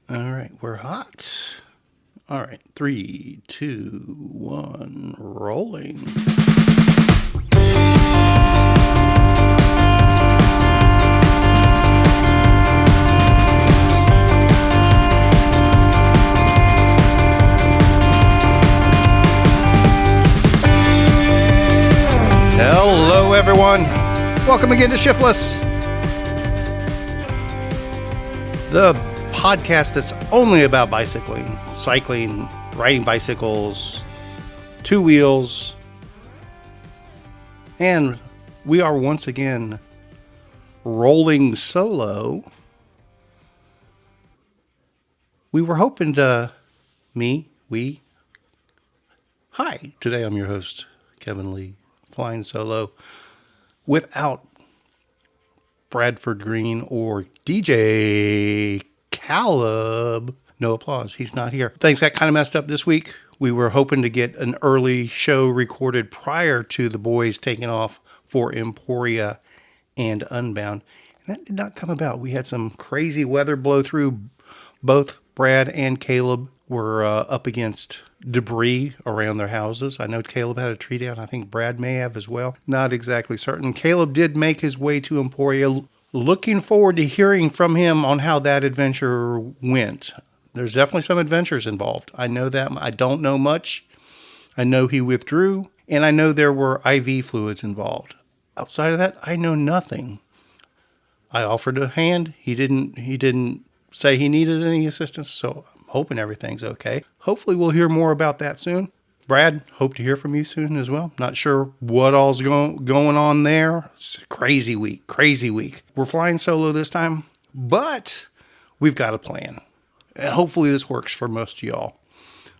All right, we're hot. All right, 3, 2, 1, rolling. Hello, everyone. Welcome again to Shiftless, the podcast that's only about bicycling, cycling, riding bicycles, two wheels, and we are once again rolling solo. We were hoping to, hi, today I'm your host, Kevin Lee, flying solo without Bradford Green or DJ Caleb. No applause. He's not here. Things got kind of messed up this week. We were hoping to get an early show recorded prior to the boys taking off for Emporia and Unbound. And that did not come about. We had some crazy weather blow through. Both Brad and Caleb were up against debris around their houses. I know Caleb had a tree down. I think Brad may have as well. Not exactly certain. Caleb did make his way to Emporia. Looking forward to hearing from him on how that adventure went. There's definitely some adventures involved. I know that. I don't know much. I know he withdrew, and I know there were IV fluids involved. Outside of that, I know nothing. I offered a hand. He didn't say he needed any assistance, so I'm hoping everything's okay. Hopefully we'll hear more about that soon. Brad, hope to hear from you soon as well. Not sure what all's going on there. It's a crazy week. We're flying solo this time, but we've got a plan. And hopefully this works for most of y'all.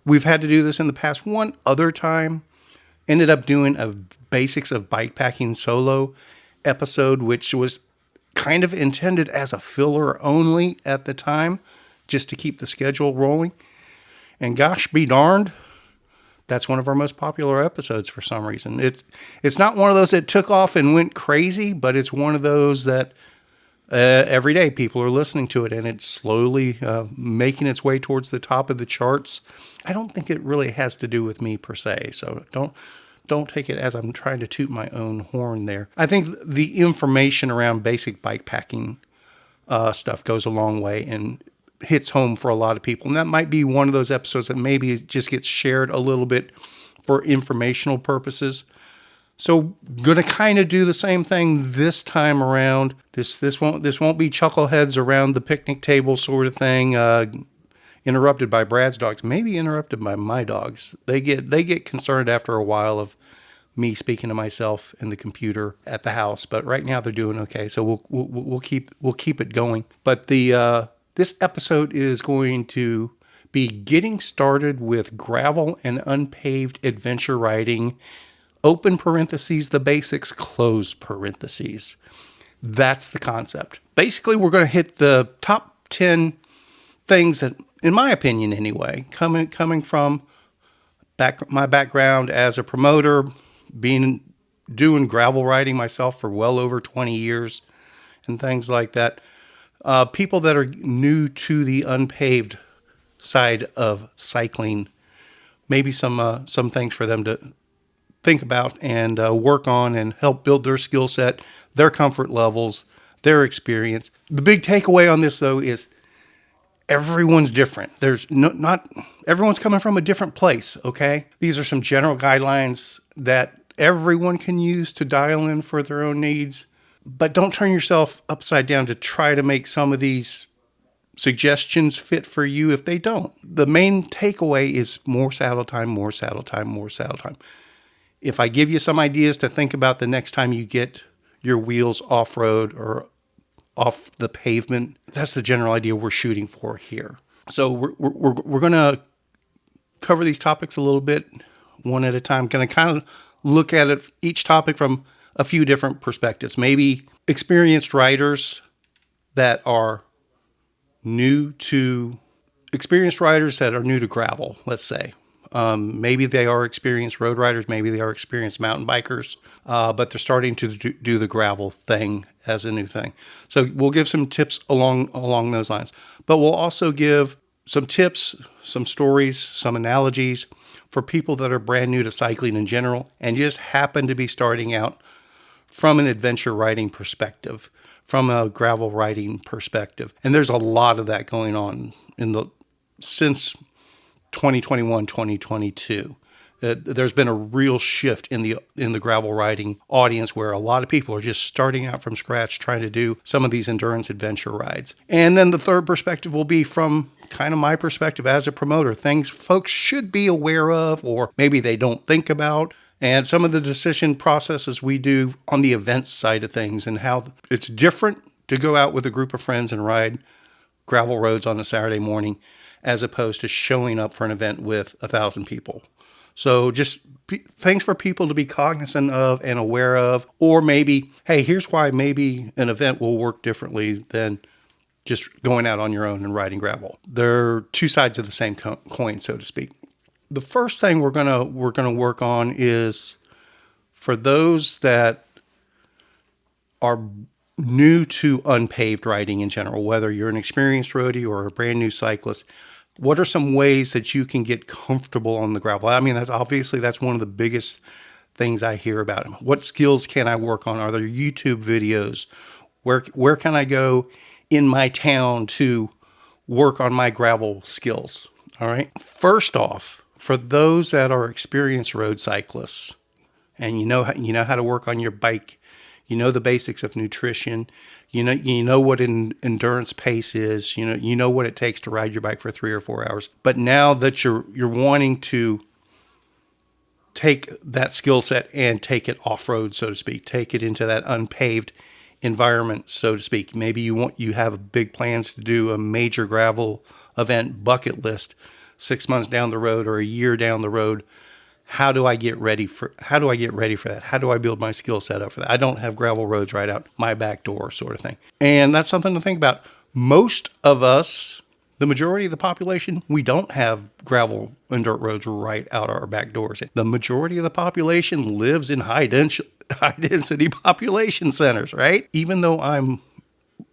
We've had to do this in the past one other time. Ended up doing a basics of bikepacking solo episode, which was kind of intended as a filler only at the time, just to keep the schedule rolling. And gosh be darned, that's one of our most popular episodes for some reason. It's not one of those that took off and went crazy, but it's one of those that every day people are listening to it, and it's slowly making its way towards the top of the charts. I don't think it really has to do with me per se, so don't take it as I'm trying to toot my own horn there. I think the information around basic bikepacking stuff goes a long way and hits home for a lot of people. And that might be one of those episodes that maybe just gets shared a little bit for informational purposes. So going to kind of do the same thing this time around. This won't be chuckleheads around the picnic table sort of thing. Interrupted by Brad's dogs, maybe interrupted by my dogs. They get concerned after a while of me speaking to myself in the computer at the house, but right now they're doing okay. So we'll keep it going. But this episode is going to be getting started with gravel and unpaved adventure riding. Open parentheses, the basics, close parentheses. That's the concept. Basically, we're going to hit the top 10 things that, in my opinion anyway, coming from my background as a promoter, doing gravel riding myself for well over 20 years and things like that. People that are new to the unpaved side of cycling, maybe some things for them to think about and work on and help build their skill set, their comfort levels, their experience. The big takeaway on this, though, is everyone's different. Not everyone's coming from a different place, okay? These are some general guidelines that everyone can use to dial in for their own needs, but don't turn yourself upside down to try to make some of these suggestions fit for you if they don't. The main takeaway is more saddle time, more saddle time, more saddle time. If I give you some ideas to think about the next time you get your wheels off-road or off the pavement, that's the general idea we're shooting for here. So we're going to cover these topics a little bit, one at a time. Going to kind of look at it, each topic from a few different perspectives. Maybe experienced riders that are new to gravel, let's say. Maybe they are experienced road riders, maybe they are experienced mountain bikers, but they're starting to do the gravel thing as a new thing. So we'll give some tips along those lines, but we'll also give some tips, some stories, some analogies for people that are brand new to cycling in general and just happen to be starting out from an adventure riding perspective, from a gravel riding perspective. And there's a lot of that going on since 2021, 2022. There's been a real shift in the gravel riding audience where a lot of people are just starting out from scratch trying to do some of these endurance adventure rides. And then the third perspective will be from kind of my perspective as a promoter, things folks should be aware of or maybe they don't think about, and some of the decision processes we do on the events side of things and how it's different to go out with a group of friends and ride gravel roads on a Saturday morning as opposed to showing up for an event with 1,000 people. So just things for people to be cognizant of and aware of, or maybe, hey, here's why maybe an event will work differently than just going out on your own and riding gravel. They're two sides of the same coin, so to speak. The first thing we're gonna work on is for those that are new to unpaved riding in general, whether you're an experienced roadie or a brand new cyclist. What are some ways that you can get comfortable on the gravel? I mean, that's one of the biggest things I hear about. What skills can I work on? Are there YouTube videos? Where can I go in my town to work on my gravel skills? All right. First off, for those that are experienced road cyclists and you know how to work on your bike, you know the basics of nutrition, you know what endurance pace is, you know what it takes to ride your bike for 3 or 4 hours. But now that you're wanting to take that skill set and take it off-road, so to speak, take it into that unpaved environment, so to speak. Maybe you have big plans to do a major gravel event bucket list 6 months down the road or a year down the road. How do I get ready for that? How do I build my skill set up for that? I don't have gravel roads right out my back door, sort of thing. And that's something to think about. Most of us, the majority of the population, we don't have gravel and dirt roads right out our back doors. The majority of the population lives in high density population centers, right? Even though I'm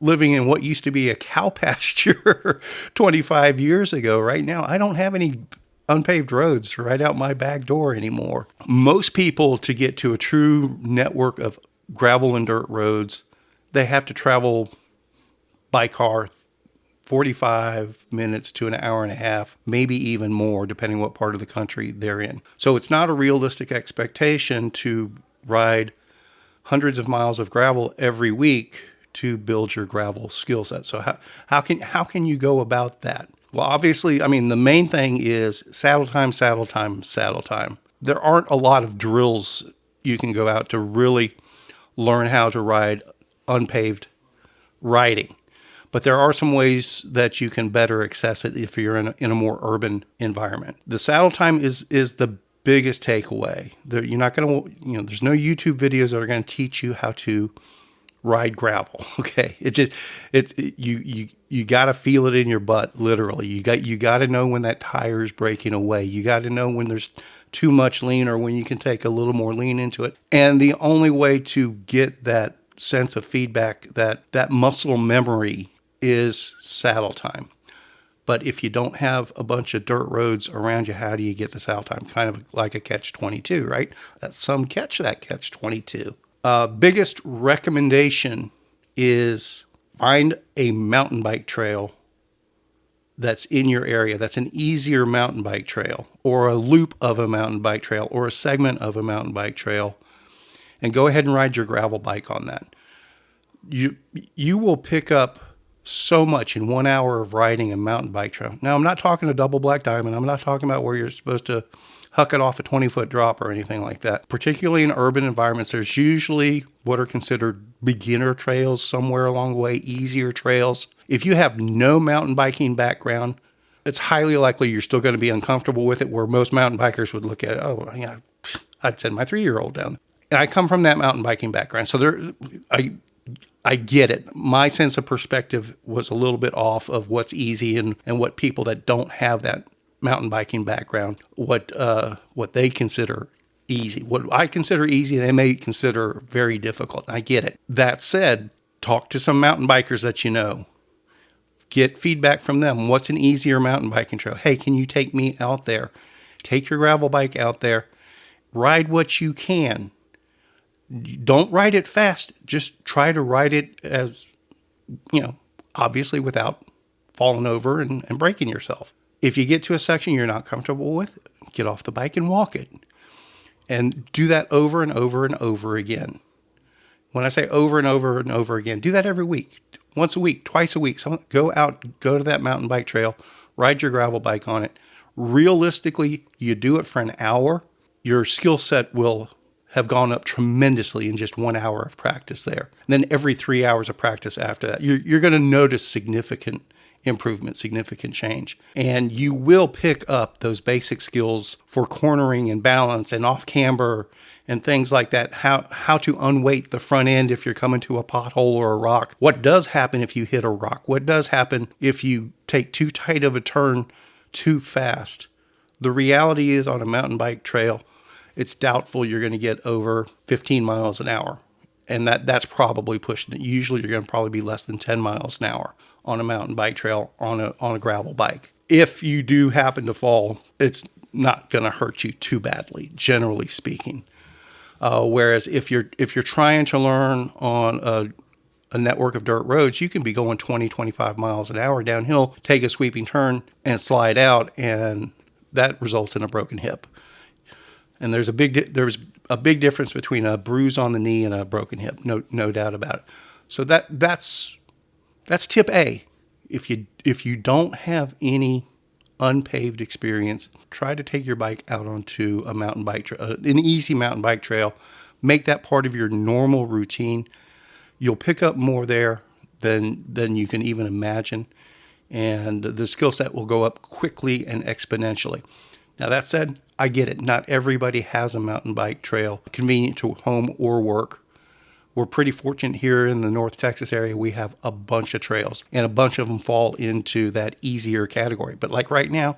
living in what used to be a cow pasture 25 years ago, right now, I don't have any unpaved roads right out my back door anymore. Most people, to get to a true network of gravel and dirt roads, they have to travel by car 45 minutes to an hour and a half, maybe even more, depending what part of the country they're in. So it's not a realistic expectation to ride hundreds of miles of gravel every week to build your gravel skill set. So how can you go about that? Well, obviously, I mean, the main thing is saddle time, saddle time, saddle time. There aren't a lot of drills you can go out to really learn how to ride unpaved riding. But there are some ways that you can better access it if you're in a more urban environment. The saddle time is the biggest takeaway. You're not going to, there's no YouTube videos that are going to teach you how to ride gravel. Okay. You got to feel it in your butt. Literally. You got to know when that tire is breaking away. You got to know when there's too much lean or when you can take a little more lean into it. And the only way to get that sense of feedback, that muscle memory, is saddle time. But if you don't have a bunch of dirt roads around you, how do you get the saddle time? Kind of like a catch-22, right? That's some catch-22. Biggest recommendation is find a mountain bike trail that's in your area. That's an easier mountain bike trail or a loop of a mountain bike trail or a segment of a mountain bike trail, and go ahead and ride your gravel bike on that. You will pick up so much in 1 hour of riding a mountain bike trail. Now, I'm not talking a double black diamond. I'm not talking about where you're supposed to huck it off a 20-foot drop or anything like that. Particularly in urban environments, there's usually what are considered beginner trails somewhere along the way, easier trails. If you have no mountain biking background, it's highly likely you're still going to be uncomfortable with it, where most mountain bikers would look at, I'd send my 3-year-old down. And I come from that mountain biking background. So I get it. My sense of perspective was a little bit off of what's easy and what people that don't have that mountain biking background what they consider easy. What I consider easy, they may consider very difficult. I get it. That said, talk to some mountain bikers that you know. Get feedback from them. What's an easier mountain biking trail? Hey, can you take me out there? Take your gravel bike out there. Ride what you can. Don't ride it fast. Just try to ride it as, obviously without falling over and breaking yourself. If you get to a section you're not comfortable with, get off the bike and walk it. And do that over and over and over again. When I say over and over and over again, do that every week. Once a week, twice a week. Go to that mountain bike trail, ride your gravel bike on it. Realistically, you do it for an hour, your skill set will have gone up tremendously in just 1 hour of practice there. And then every 3 hours of practice after that, you're going to notice significant improvement, significant change. And you will pick up those basic skills for cornering and balance and off camber and things like that. How to unweight the front end if you're coming to a pothole or a rock. What does happen if you hit a rock? What does happen if you take too tight of a turn too fast? The reality is on a mountain bike trail, it's doubtful you're going to get over 15 miles an hour. And that's probably pushing it. Usually you're going to probably be less than 10 miles an hour on a mountain bike trail on a gravel bike. If you do happen to fall, it's not going to hurt you too badly, generally speaking. Whereas if you're trying to learn on a network of dirt roads, you can be going 20, 25 miles an hour downhill, take a sweeping turn and slide out, and that results in a broken hip. And there's a big difference between a bruise on the knee and a broken hip, no doubt about it. So that's tip A. If you don't have any unpaved experience, try to take your bike out onto a mountain bike an easy mountain bike trail. Make that part of your normal routine. You'll pick up more there than you can even imagine, and the skill set will go up quickly and exponentially. Now, that said, I get it. Not everybody has a mountain bike trail convenient to home or work. We're pretty fortunate here in the North Texas area. We have a bunch of trails, and a bunch of them fall into that easier category. But like right now,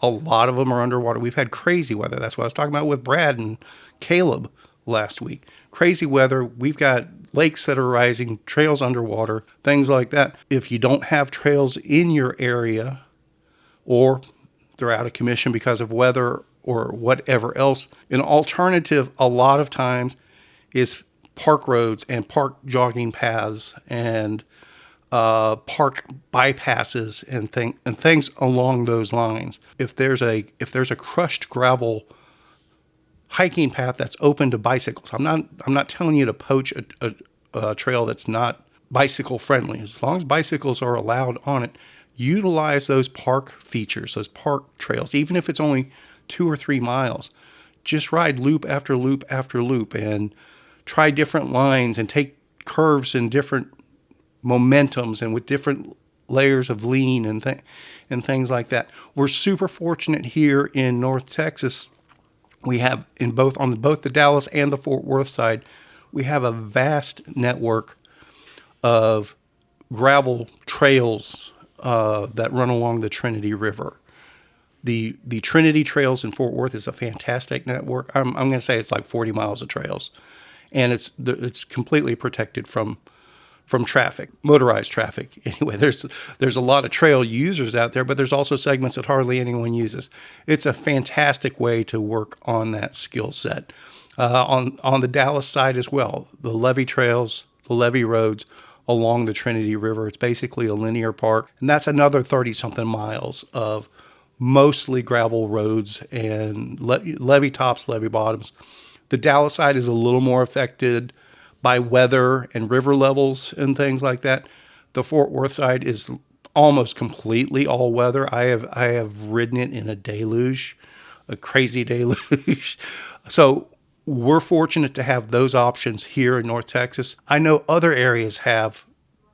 a lot of them are underwater. We've had crazy weather. That's what I was talking about with Brad and Caleb last week. Crazy weather. We've got lakes that are rising, trails underwater, things like that. If you don't have trails in your area, or they're out of commission because of weather or whatever else, an alternative a lot of times is park roads and park jogging paths and park bypasses and things along those lines. If there's a crushed gravel hiking path that's open to bicycles, I'm not telling you to poach a trail that's not bicycle friendly. As long as bicycles are allowed on it, utilize those park features, those park trails, even if it's only 2 or 3 miles. Just ride loop after loop after loop and try different lines and take curves in different momentums and with different layers of lean and things like that. We're super fortunate here in North Texas. We have on both the Dallas and the Fort Worth side, we have a vast network of gravel trails that run along the Trinity River. The Trinity Trails in Fort Worth is a fantastic network. I'm going to say it's like 40 miles of trails, and it's completely protected from traffic, motorized traffic. Anyway, there's a lot of trail users out there, but there's also segments that hardly anyone uses. It's a fantastic way to work on that skill set. On the Dallas side as well, the levee trails, the levee roads along the Trinity River. It's basically a linear park, and that's another 30-something miles of mostly gravel roads and levee tops, levee bottoms. The Dallas side is a little more affected by weather and river levels and things like that. The Fort Worth side is almost completely all weather. I have ridden it in a deluge, a crazy deluge. So we're fortunate to have those options here in North Texas. I know other areas have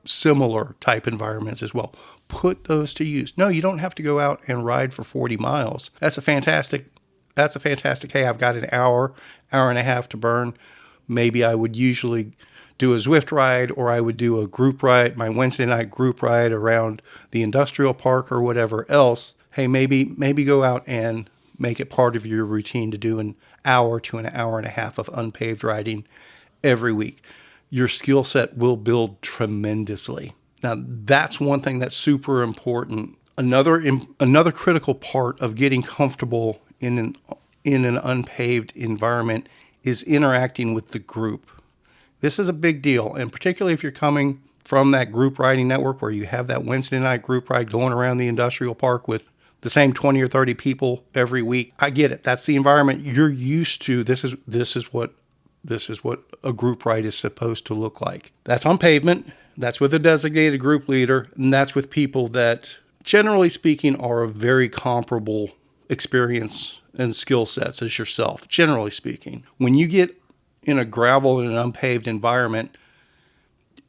similar type environments as well. Put those to use. No, you don't have to go out and ride for 40 miles. That's a fantastic, hey, I've got an hour and a half to burn. Maybe I would usually do a Zwift ride, or I would do a group ride, my Wednesday night group ride around the industrial park or whatever else. Hey, maybe go out and make it part of your routine to do an hour to an hour and a half of unpaved riding every week. Your skill set will build tremendously. Now, that's one thing that's super important. Another critical part of getting comfortable in an unpaved environment is interacting with the group. This is a big deal, and particularly if you're coming from that group riding network where you have that Wednesday night group ride going around the industrial park with the same 20 or 30 people every week. I get it. That's the environment you're used to. This is what a group ride is supposed to look like. That's on pavement. That's with a designated group leader, and that's with people that, generally speaking, are a very comparable experience and skill sets as yourself, generally speaking. When you get in a gravel and an unpaved environment,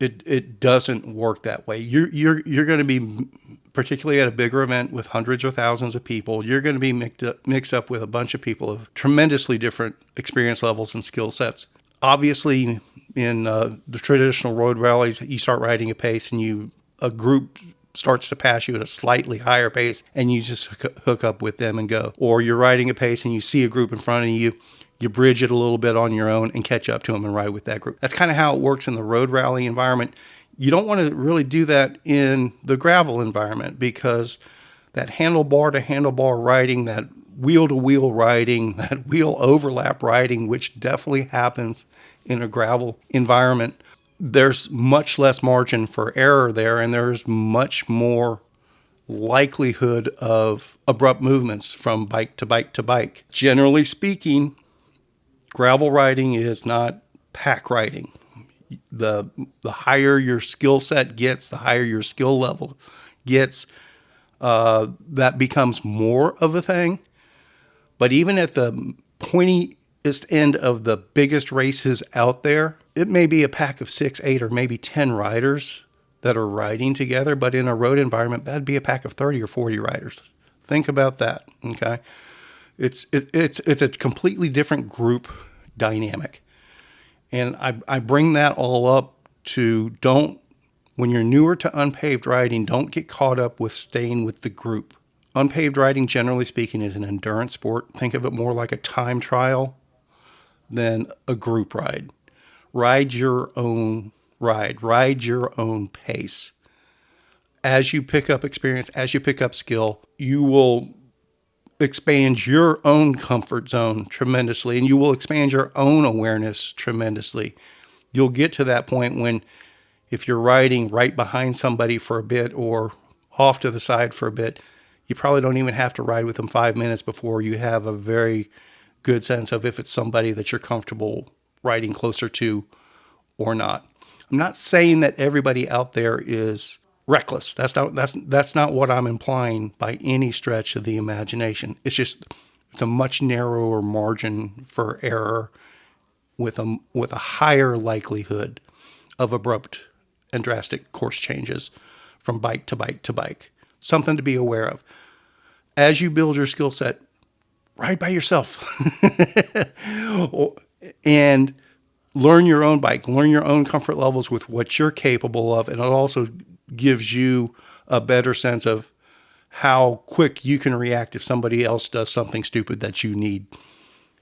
it doesn't work that way. You're going to be, particularly at a bigger event with hundreds or thousands of people, you're going to be mixed up with a bunch of people of tremendously different experience levels and skill sets. Obviously, in the traditional road rallies, you start riding a pace and a group starts to pass you at a slightly higher pace and you just hook up with them and go. Or you're riding a pace and you see a group in front of you, you bridge it a little bit on your own and catch up to them and ride with that group. That's kind of how it works in the road rally environment. You don't want to really do that in the gravel environment, because that handlebar to handlebar riding, that wheel to wheel riding, that wheel overlap riding, which definitely happens in a gravel environment, there's much less margin for error there, and there's much more likelihood of abrupt movements from bike to bike to bike. Generally speaking, gravel riding is not pack riding. The higher your skill set gets, the higher your skill level gets, that becomes more of a thing. But even at the pointiest end of the biggest races out there, it may be a pack of 6, 8, or maybe 10 riders that are riding together. But in a road environment, that'd be a pack of 30 or 40 riders. Think about that. Okay, it's a completely different group dynamic. And I bring that all up to, when you're newer to unpaved riding, don't get caught up with staying with the group. Unpaved riding, generally speaking, is an endurance sport. Think of it more like a time trial than a group ride. Ride your own ride. Ride your own pace. As you pick up experience, as you pick up skill, you will expand your own comfort zone tremendously, and you will expand your own awareness tremendously. You'll get to that point when, if you're riding right behind somebody for a bit or off to the side for a bit, you probably don't even have to ride with them 5 minutes before you have a very good sense of if it's somebody that you're comfortable riding closer to or not. I'm not saying that everybody out there is reckless. That's not what I'm implying by any stretch of the imagination. It's a much narrower margin for error with a higher likelihood of abrupt and drastic course changes from bike to bike to bike. Something to be aware of. As you build your skill set, ride by yourself and learn your own bike, learn your own comfort levels with what you're capable of. And it also gives you a better sense of how quick you can react if somebody else does something stupid that you need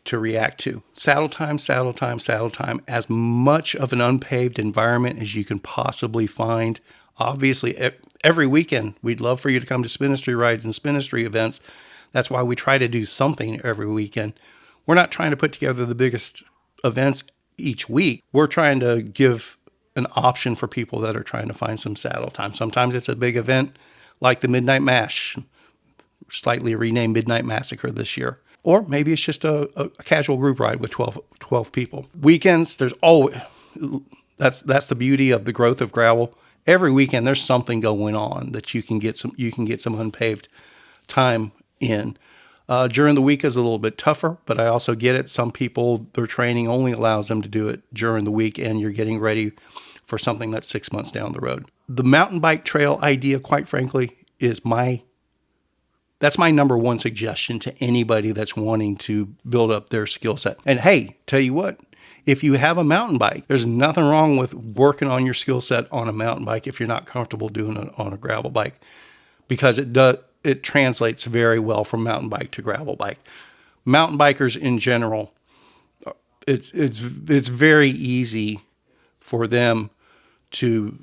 to react to. Saddle time, saddle time, saddle time. As much of an unpaved environment as you can possibly find. Obviously, every weekend, we'd love for you to come to Spinistry rides and Spinistry events. That's why we try to do something every weekend. We're not trying to put together the biggest events each week. We're trying to give an option for people that are trying to find some saddle time. Sometimes it's a big event like the Midnight Mash, slightly renamed Midnight Massacre this year. Or maybe it's just a casual group ride with 12 people. Weekends, there's always, that's the beauty of the growth of gravel. Every weekend there's something going on that you can get some unpaved time in. During the week is a little bit tougher, but I also get it. Some people, their training only allows them to do it during the week, and you're getting ready for something that's 6 months down the road. The mountain bike trail idea, quite frankly, that's my number one suggestion to anybody that's wanting to build up their skill set. And hey, tell you what, If you have a mountain bike, there's nothing wrong with working on your skill set on a mountain bike if you're not comfortable doing it on a gravel bike, because it translates very well from mountain bike to gravel bike. Mountain bikers in general, it's very easy for them to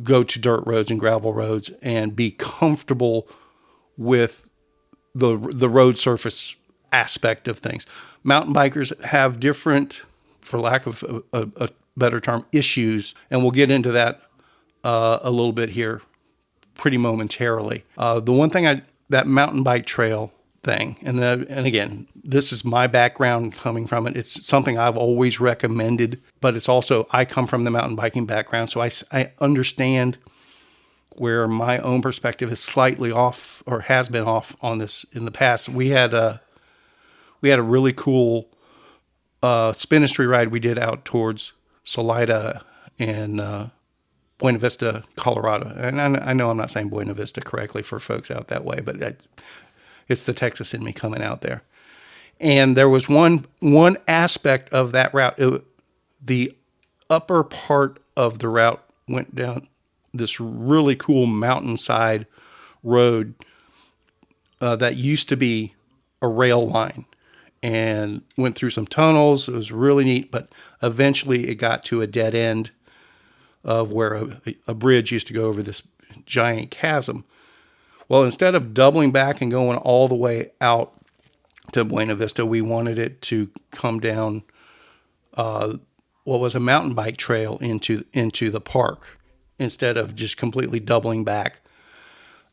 go to dirt roads and gravel roads and be comfortable with the road surface aspect of things. Mountain bikers have different, for lack of a better term, issues, and we'll get into that a little bit here pretty momentarily. The one thing that mountain bike trail thing, and again, this is my background coming from it. It's something I've always recommended, but it's also, I come from the mountain biking background, so I understand where my own perspective is slightly off, or has been off on this in the past. We had a really cool Spinistry ride we did out towards Salida and Buena Vista, Colorado. And I know I'm not saying Buena Vista correctly for folks out that way, but it's the Texas in me coming out there. And there was one aspect of that route. The upper part of the route went down this really cool mountainside road that used to be a rail line, and went through some tunnels. It was really neat, but eventually it got to a dead end of where a bridge used to go over this giant chasm. Well, instead of doubling back and going all the way out to Buena Vista, we wanted it to come down what was a mountain bike trail into the park, instead of just completely doubling back.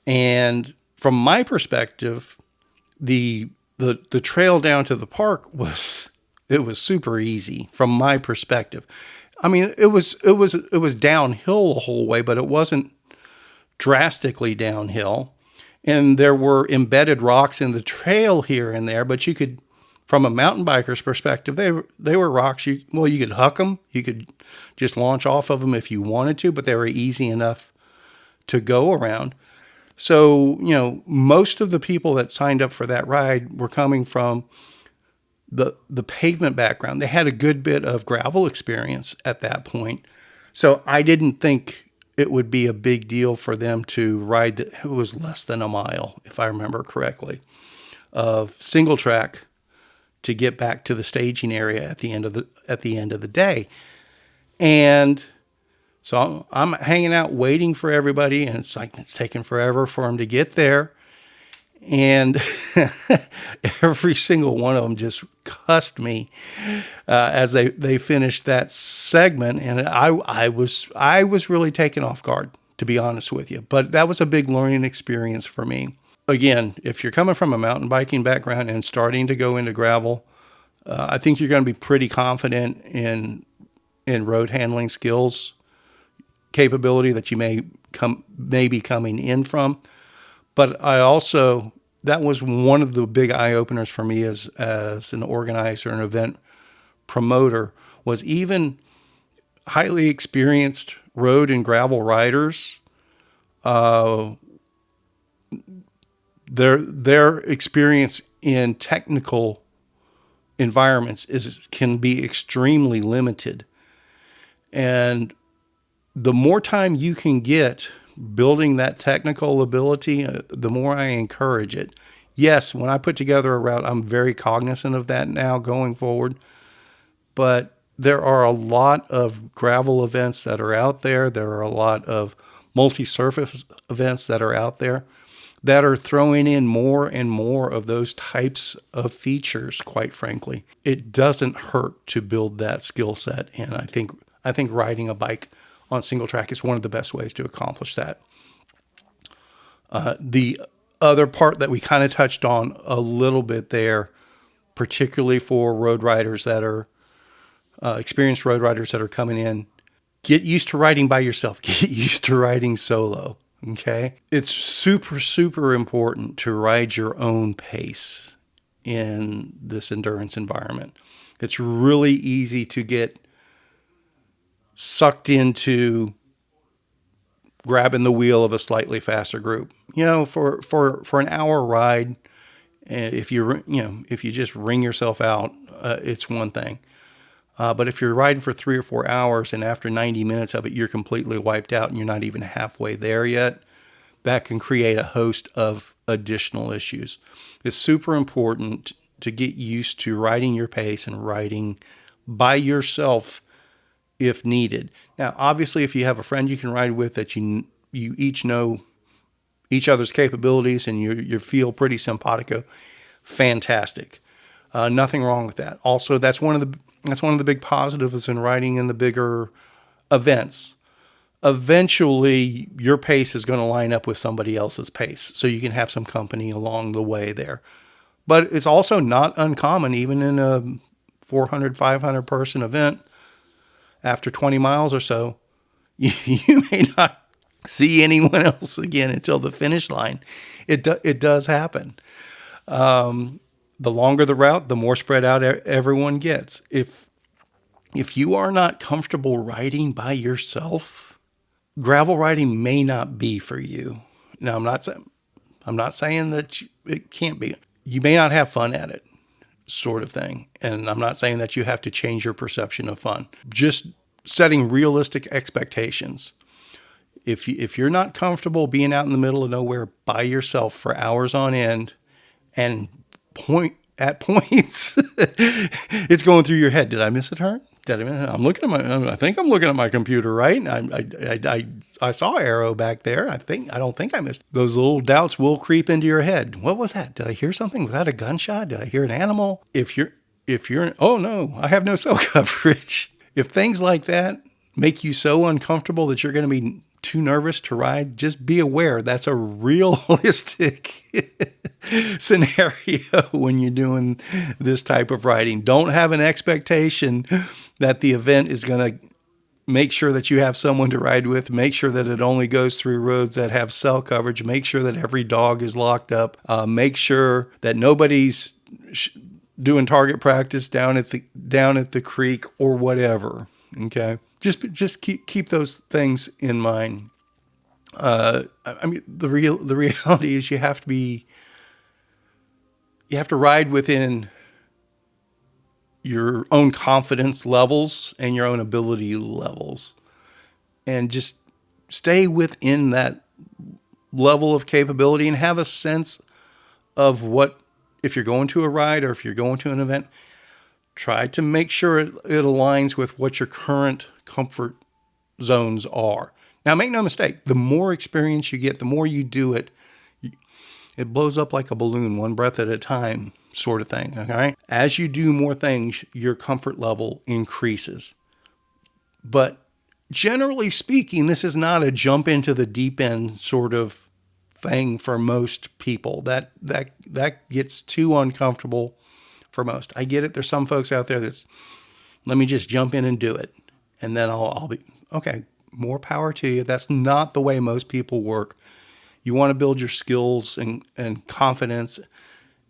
And from my perspective, the trail down to the park was super easy from my perspective. I mean, it was downhill the whole way, but it wasn't drastically downhill. And there were embedded rocks in the trail here and there, but you could, from a mountain biker's perspective, they were rocks. You could huck them. You could just launch off of them if you wanted to, but they were easy enough to go around. So, most of the people that signed up for that ride were coming from the pavement background. They had a good bit of gravel experience at that point. So I didn't think it would be a big deal for them to ride. It was less than a mile, if I remember correctly, of single track to get back to the staging area at the end of the day. And so I'm hanging out waiting for everybody, and it's taking forever for them to get there. And every single one of them just cussed me as they finished that segment. And I was really taken off guard, to be honest with you. But that was a big learning experience for me. Again, if you're coming from a mountain biking background and starting to go into gravel, I think you're going to be pretty confident in road handling skills, capability that you may be coming in from. But that was one of the big eye openers for me as an organizer and event promoter, was even highly experienced road and gravel riders. Their experience in technical environments can be extremely limited. And the more time you can get building that technical ability, the more I encourage it. Yes, when I put together a route, I'm very cognizant of that now going forward. But there are a lot of gravel events that are out there. There are a lot of multi-surface events that are out there that are throwing in more and more of those types of features, quite frankly. It doesn't hurt to build that skill set. And I think riding a bike on single track is one of the best ways to accomplish that. The other part that we kind of touched on a little bit there, particularly for road riders that are experienced road riders that are coming in, get used to riding by yourself. Get used to riding solo. Okay. It's super, super important to ride your own pace in this endurance environment. It's really easy to get sucked into grabbing the wheel of a slightly faster group. For an hour ride, if you just wring yourself out, it's one thing. But if you're riding for 3 or 4 hours and after 90 minutes of it, you're completely wiped out and you're not even halfway there yet, that can create a host of additional issues. It's super important to get used to riding your pace and riding by yourself if needed. Now, obviously, if you have a friend you can ride with that you each know each other's capabilities and you feel pretty simpatico, fantastic. Nothing wrong with that. Also, that's one of the big positives in riding in the bigger events. Eventually, your pace is going to line up with somebody else's pace, so you can have some company along the way there. But it's also not uncommon, even in a 400, 500 person event, after 20 miles or so, you may not see anyone else again until the finish line. It does happen. The longer the route, the more spread out everyone gets. If you are not comfortable riding by yourself, gravel riding may not be for you. Now, I'm not saying that it can't be. You may not have fun at it, sort of thing. And I'm not saying that you have to change your perception of fun. Just setting realistic expectations. If you're not comfortable being out in the middle of nowhere by yourself for hours on end, and at points, it's going through your head. Did I miss a turn? I think I'm looking at my computer, right? I saw arrow back there. I don't think I missed. Those little doubts will creep into your head. What was that? Did I hear something? Was that a gunshot? Did I hear an animal? If you're, oh no, I have no cell coverage. If things like that make you so uncomfortable that you're going to be too nervous to ride, just be aware that's a realistic scenario when you're doing this type of riding. Don't have an expectation that the event is going to make sure that you have someone to ride with. Make sure that it only goes through roads that have cell coverage. Make sure that every dog is locked up. Make sure that nobody's doing target practice down at the creek or whatever. Okay. Just keep those things in mind. I mean, the reality is you have to ride within your own confidence levels and your own ability levels, and just stay within that level of capability and have a sense of what, if you're going to a ride or if you're going to an event, try to make sure it aligns with what your current comfort zones are. Now, make no mistake, the more experience you get, the more you do it, it blows up like a balloon, one breath at a time, sort of thing. Okay. As you do more things, your comfort level increases. But generally speaking, this is not a jump into the deep end sort of thing for most people. That gets too uncomfortable for most. I get it. There's some folks out there that's, let me just jump in and do it, and then I'll be okay. More power to you. That's not the way most people work. You want to build your skills and confidence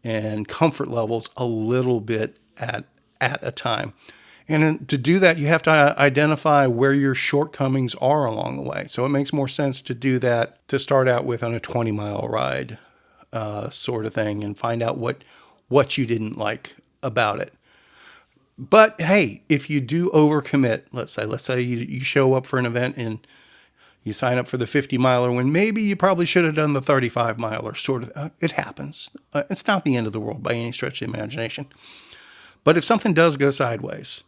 and comfort levels a little bit at a time. And to do that, you have to identify where your shortcomings are along the way. So it makes more sense to do that, to start out with on a 20-mile ride sort of thing, and find out what you didn't like about it. But hey, if you do overcommit, let's say you show up for an event and you sign up for the 50-miler when maybe you probably should have done the 35-miler, sort of. It happens. It's not the end of the world by any stretch of the imagination. But if something does go sideways,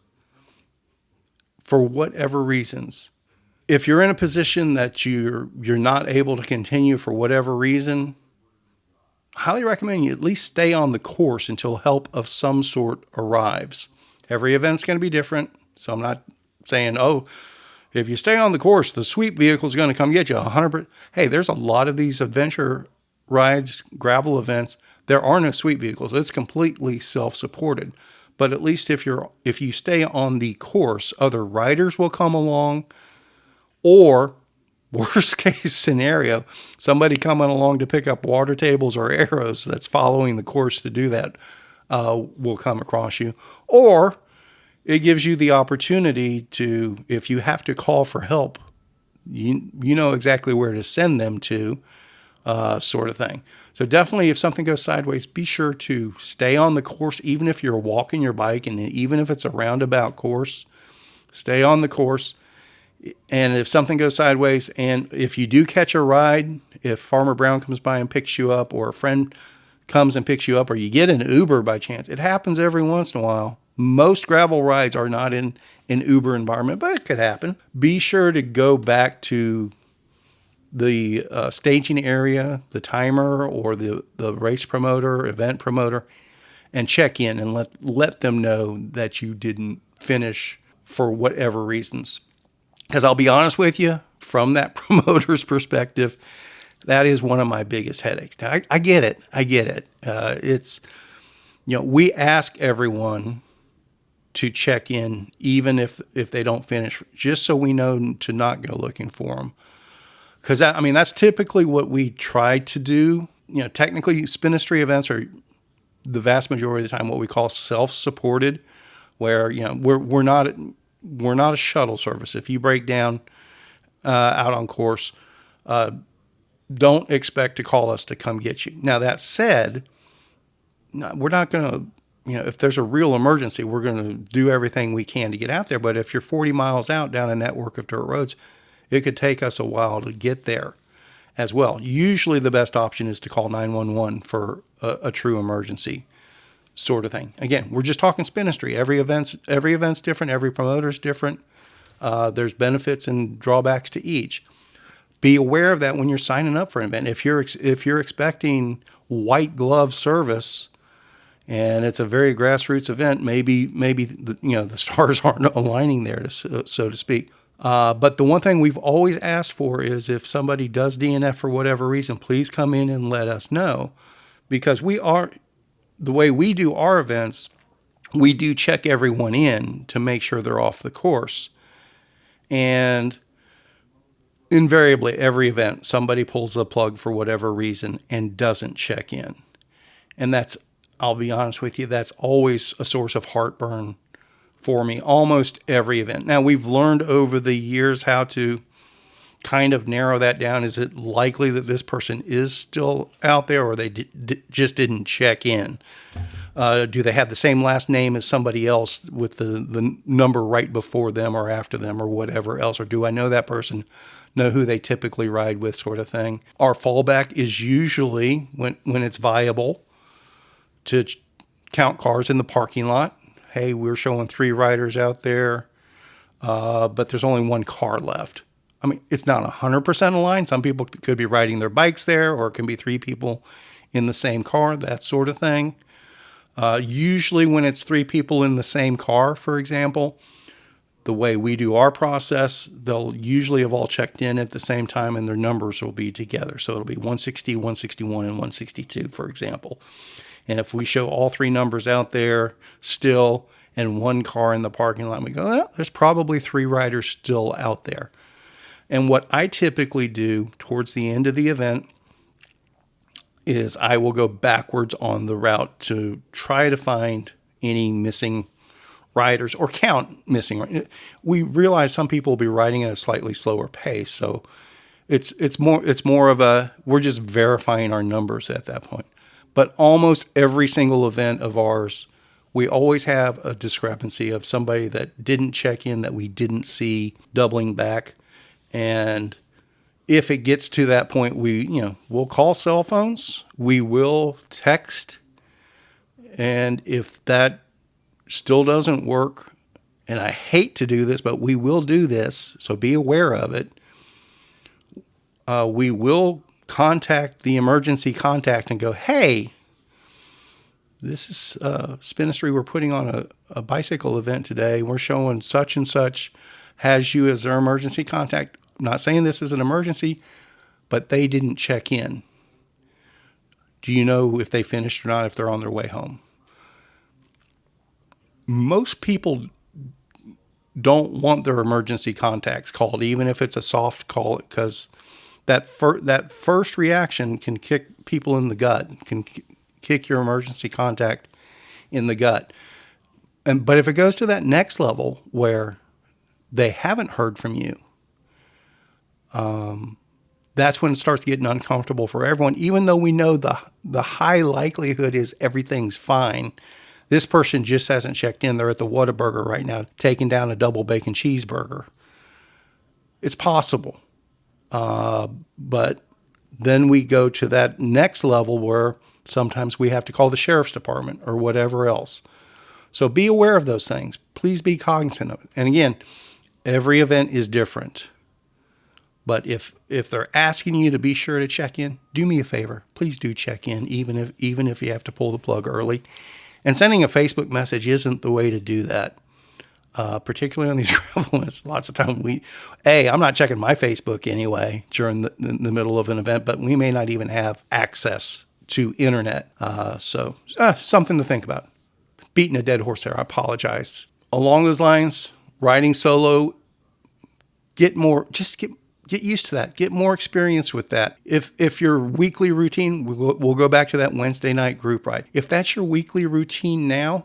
for whatever reasons, if you're in a position that you're not able to continue for whatever reason, highly recommend you at least stay on the course until help of some sort arrives. Every event's going to be different, so I'm not saying, oh, if you stay on the course, the sweep vehicle is going to come get you 100%. Hey, there's a lot of these adventure rides, gravel events. There are no sweep vehicles. It's completely self-supported. But at least if you stay on the course, other riders will come along, or worst case scenario, somebody coming along to pick up water tables or arrows that's following the course to do that will come across you. Or it gives you the opportunity to, if you have to call for help, you know exactly where to send them to. sort of thing. So definitely, if something goes sideways, be sure to stay on the course, even if you're walking your bike, and even if it's a roundabout course, stay on the course. And if something goes sideways, and if you do catch a ride, if Farmer Brown comes by and picks you up, or a friend comes and picks you up, or you get an Uber by chance, it happens every once in a while. Most gravel rides are not in an Uber environment, but it could happen. Be sure to go back to the staging area, the timer, or the race promoter, event promoter, and check in and let them know that you didn't finish for whatever reasons. Because I'll be honest with you, from that promoter's perspective, that is one of my biggest headaches. Now, I get it. It's, we ask everyone to check in, even if they don't finish, just so we know to not go looking for them. Because, that's typically what we try to do. Technically, Spinistry events are the vast majority of the time what we call self-supported, where, we're not a shuttle service. If you break down out on course, don't expect to call us to come get you. Now, that said, we're not going to, if there's a real emergency, we're going to do everything we can to get out there. But if you're 40 miles out down a network of dirt roads, it could take us a while to get there as well. Usually the best option is to call 911 for a true emergency sort of thing. Again, we're just talking Spinistry. Every event's different. Every promoter's different. There's benefits and drawbacks to each. Be aware of that when you're signing up for an event. If you're expecting white glove service and it's a very grassroots event, maybe the stars aren't aligning there, so to speak. But the one thing we've always asked for is if somebody does DNF for whatever reason, please come in and let us know, because the way we do our events, we do check everyone in to make sure they're off the course. And invariably, every event, somebody pulls the plug for whatever reason and doesn't check in. And I'll be honest with you, that's always a source of heartburn for me, almost every event. Now, we've learned over the years how to kind of narrow that down. Is it likely that this person is still out there, or they just didn't check in? Do they have the same last name as somebody else with the number right before them or after them or whatever else? Or do I know that person, know who they typically ride with, sort of thing? Our fallback is usually, when it's viable, to count cars in the parking lot. Hey, we're showing 3 riders out there, but there's only 1 car left. It's not 100% aligned. Some people could be riding their bikes there, or it can be 3 people in the same car, that sort of thing. Usually when it's 3 people in the same car, for example, the way we do our process, they'll usually have all checked in at the same time and their numbers will be together. So it'll be 160, 161, and 162, for example. And if we show all 3 numbers out there still and 1 car in the parking lot, we go, there's probably 3 riders still out there. And what I typically do towards the end of the event is I will go backwards on the route to try to find any missing riders or count missing. We realize some people will be riding at a slightly slower pace, so it's more of a, we're just verifying our numbers at that point. But almost every single event of ours, we always have a discrepancy of somebody that didn't check in, that we didn't see doubling back. And if it gets to that point, we'll call cell phones, we will text. And if that still doesn't work, and I hate to do this, but we will do this, so be aware of it. We will contact the emergency contact and go, hey, this is Spinistry. We're putting on a bicycle event today. We're showing such and such has you as their emergency contact. I'm not saying this is an emergency, but they didn't check in. Do you know if they finished or not, if they're on their way home? Most people don't want their emergency contacts called, even if it's a soft call, because that first reaction can kick people in the gut, can kick your emergency contact in the gut. But if it goes to that next level where they haven't heard from you, That's when it starts getting uncomfortable for everyone, even though we know the high likelihood is everything's fine. This person just hasn't checked in. They're at the Whataburger right now, taking down a double bacon cheeseburger. It's possible. But then we go to that next level where sometimes we have to call the sheriff's department or whatever else. So be aware of those things. Please be cognizant of it. And again, every event is different. But if they're asking you to be sure to check in, do me a favor. Please do check in, even if you have to pull the plug early. And sending a Facebook message isn't the way to do that, particularly on these gravel events. Lots of time I'm not checking my Facebook anyway during the middle of an event, but we may not even have access to internet. So something to think about. Beating a dead horse there. I apologize. Along those lines, riding solo, get used to that. Get more experience with that. If your weekly routine, we'll go back to that Wednesday night group ride. If that's your weekly routine now,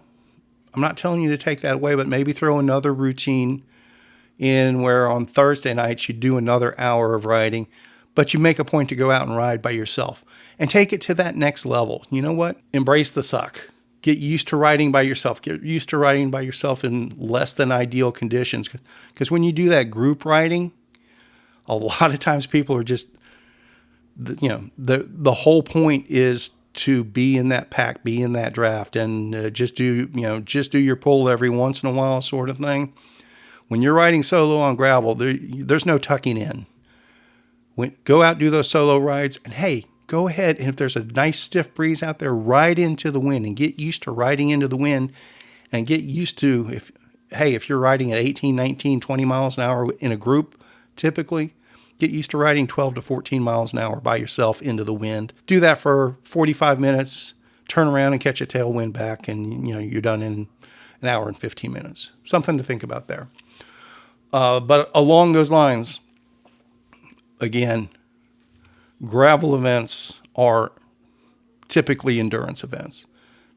I'm not telling you to take that away, but maybe throw another routine in where on Thursday nights you do another hour of riding, but you make a point to go out and ride by yourself and take it to that next level. You know what? Embrace the suck. Get used to riding by yourself. Get used to riding by yourself in less than ideal conditions. Because when you do that group riding, a lot of times people are just, the whole point is to be in that pack, be in that draft, and just do your pull every once in a while sort of thing. When you're riding solo on gravel, there's no tucking in. Go out, do those solo rides, and hey, go ahead, and if there's a nice stiff breeze out there, ride into the wind and get used to riding into the wind, and get used to, if you're riding at 18, 19, 20 miles an hour in a group, typically, get used to riding 12 to 14 miles an hour by yourself into the wind. Do that for 45 minutes, turn around and catch a tailwind back, and you're done in an hour and 15 minutes. Something to think about there. But along those lines, again, gravel events are typically endurance events.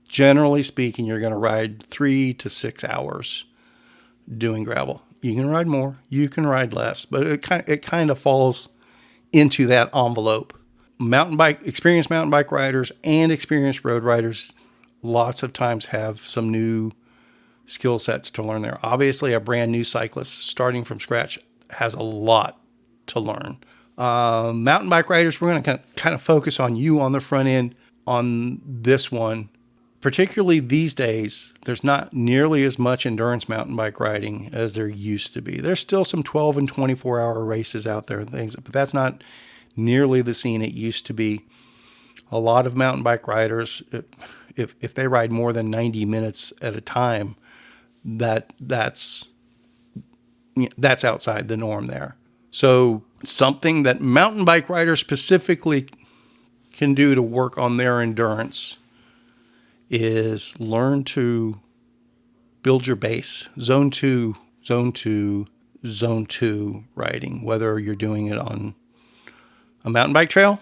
Generally speaking, you're going to ride 3 to 6 hours doing gravel. You can ride more, you can ride less, but it kind of falls into that envelope. Experienced mountain bike riders and experienced road riders lots of times have some new skill sets to learn there. Obviously, a brand new cyclist starting from scratch has a lot to learn. Mountain bike riders, we're going to kind of focus on you on the front end on this one. Particularly these days, there's not nearly as much endurance mountain bike riding as there used to be. There's still some 12 and 24-hour races out there and things, but that's not nearly the scene it used to be. A lot of mountain bike riders, if they ride more than 90 minutes at a time, that's outside the norm there. So something that mountain bike riders specifically can do to work on their endurance is learn to build your base. Zone two riding, whether you're doing it on a mountain bike trail,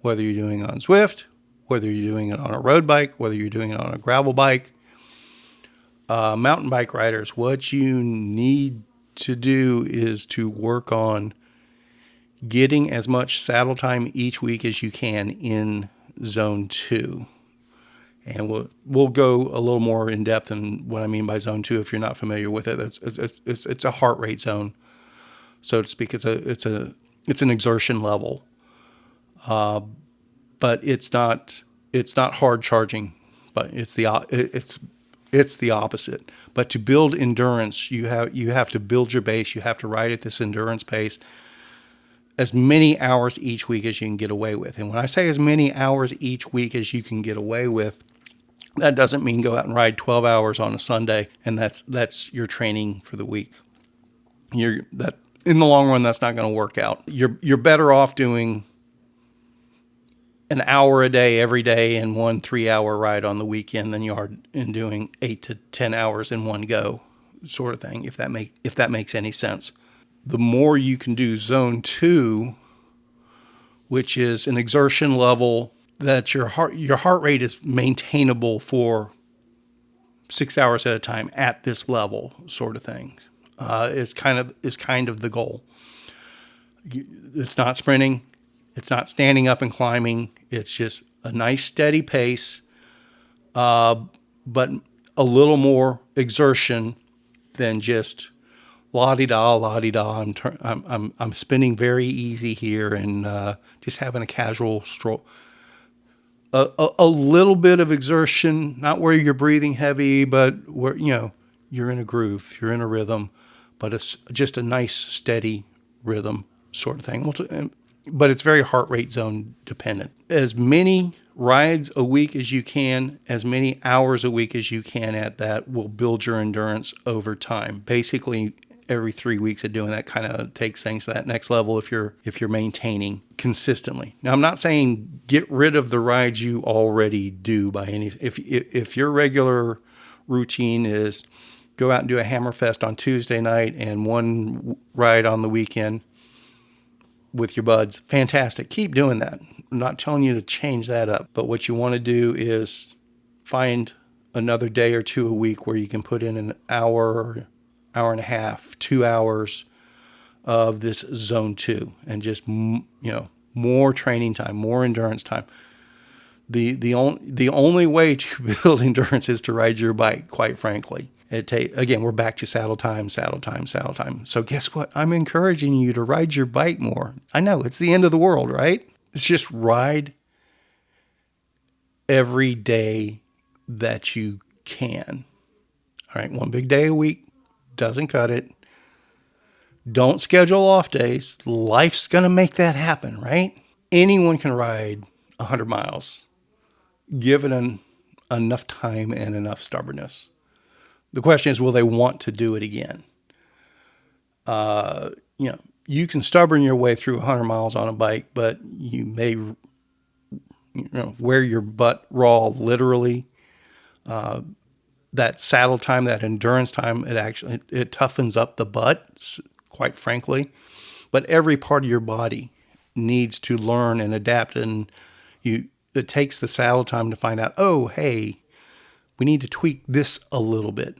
whether you're doing it on Zwift, whether you're doing it on a road bike, whether you're doing it on a gravel bike. Mountain bike riders, what you need to do is to work on getting as much saddle time each week as you can in zone 2. And we'll go a little more in depth in what I mean by zone 2 if you're not familiar with it. It's a heart rate zone, so to speak. It's an exertion level, but it's not hard charging. But it's the opposite. But to build endurance, you have to build your base. You have to ride at this endurance pace as many hours each week as you can get away with. And when I say as many hours each week as you can get away with, that doesn't mean go out and ride 12 hours on a Sunday and that's your training for the week. In the long run, that's not going to work out. You're better off doing an hour a day every day and 1 3-hour ride on the weekend than you are in doing 8 to 10 hours in one go, sort of thing. If that makes any sense. The more you can do zone 2, which is an exertion level that your heart rate is maintainable for 6 hours at a time at this level, sort of thing, is kind of the goal. It's not sprinting. It's not standing up and climbing. It's just a nice steady pace, but a little more exertion than just la-di-da, la-di-da. I'm spinning very easy here and just having a casual stroll. A little bit of exertion, not where you're breathing heavy, but where, you're in a groove, you're in a rhythm, but it's just a nice, steady rhythm sort of thing. But it's very heart rate zone dependent. As many rides a week as you can, as many hours a week as you can at that will build your endurance over time. Basically, every 3 weeks of doing that kind of takes things to that next level if you're maintaining consistently. Now, I'm not saying get rid of the rides you already do by any. If your regular routine is go out and do a Hammerfest on Tuesday night and one ride on the weekend with your buds, fantastic. Keep doing that. I'm not telling you to change that up, but what you want to do is find another day or two a week where you can put in an hour and a half, 2 hours of this zone 2 and just, more training time, more endurance time. The only way to build endurance is to ride your bike, quite frankly. Again, we're back to saddle time. So guess what? I'm encouraging you to ride your bike more. I know it's the end of the world, right? It's just ride every day that you can. All right, one big day a week doesn't cut it. Don't schedule off days. Life's going to make that happen, right? Anyone can ride 100 miles, given enough time and enough stubbornness. The question is, will they want to do it again? You can stubborn your way through 100 miles on a bike, but you may, wear your butt raw, literally. That saddle time, that endurance time, it toughens up the butt, quite frankly. But every part of your body needs to learn and adapt, and it takes the saddle time to find out, oh, hey, we need to tweak this a little bit.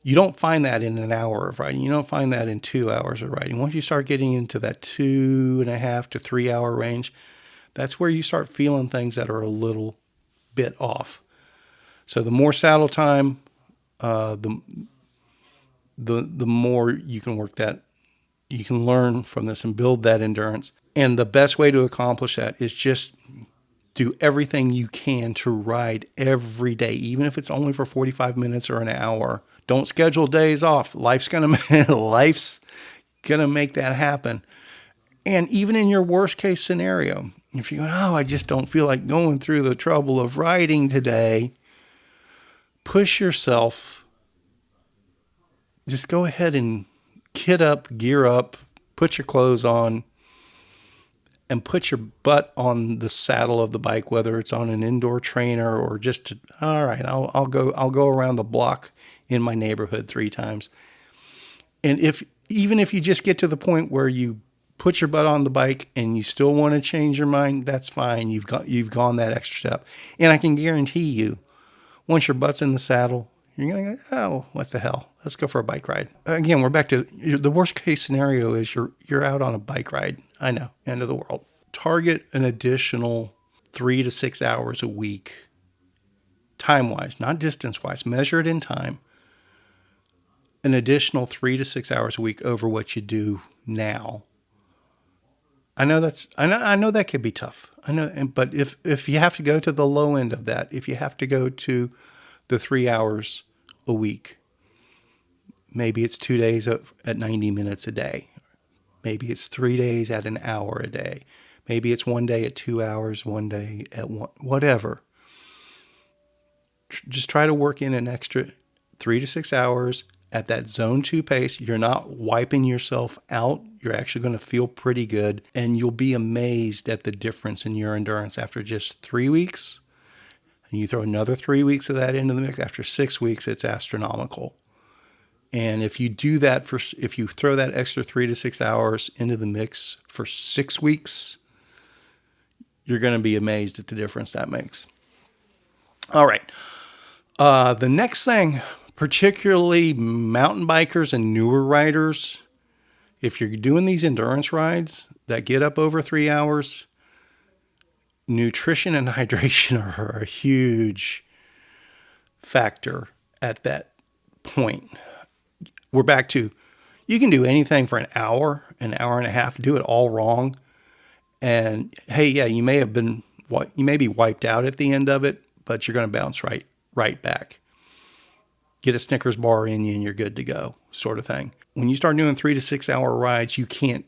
You don't find that in an hour of riding. You don't find that in 2 hours of riding. Once you start getting into that 2.5 to 3 hour range, that's where you start feeling things that are a little bit off. So the more saddle time, the more you can work that. You can learn from this and build that endurance. And the best way to accomplish that is just do everything you can to ride every day, even if it's only for 45 minutes or an hour. Don't schedule days off. Life's gonna make that happen. And even in your worst case scenario, if you go, oh, I just don't feel like going through the trouble of riding today, push yourself. Just go ahead and kit up, gear up, put your clothes on, and put your butt on the saddle of the bike, whether it's on an indoor trainer or just all right, I'll go around the block in my neighborhood 3 times. And even if you just get to the point where you put your butt on the bike and you still want to change your mind, that's fine. You've gone that extra step. And I can guarantee you, once your butt's in the saddle, you're going to go, oh, what the hell? Let's go for a bike ride. Again, we're back to the worst case scenario is you're out on a bike ride. I know, end of the world. Target an additional 3 to 6 hours a week, time-wise, not distance-wise. Measure it in time. An additional 3 to 6 hours a week over what you do now. I know that could be tough. But if you have to go to the low end of that, if you have to go to the 3 hours a week, maybe it's 2 days at 90 minutes a day. Maybe it's 3 days at an hour a day. Maybe it's 1 day at 2 hours, 1 day at whatever. Just try to work in an extra 3 to 6 hours at that zone 2 pace. You're not wiping yourself out. You're actually going to feel pretty good, and you'll be amazed at the difference in your endurance after just 3 weeks. And you throw another 3 weeks of that into the mix. After 6 weeks, it's astronomical. And if you do that if you throw that extra 3 to 6 hours into the mix for 6 weeks, you're going to be amazed at the difference that makes. All right. The next thing, particularly mountain bikers and newer riders, If you're doing these endurance rides that get up over 3 hours, nutrition and hydration are a huge factor at that point. We're back to, you can do anything for an hour and a half, do it all wrong. And hey, yeah, you may be wiped out at the end of it, but you're going to bounce right back. Get a Snickers bar in you and you're good to go, sort of thing. When you start doing 3 to 6 hour rides, you can't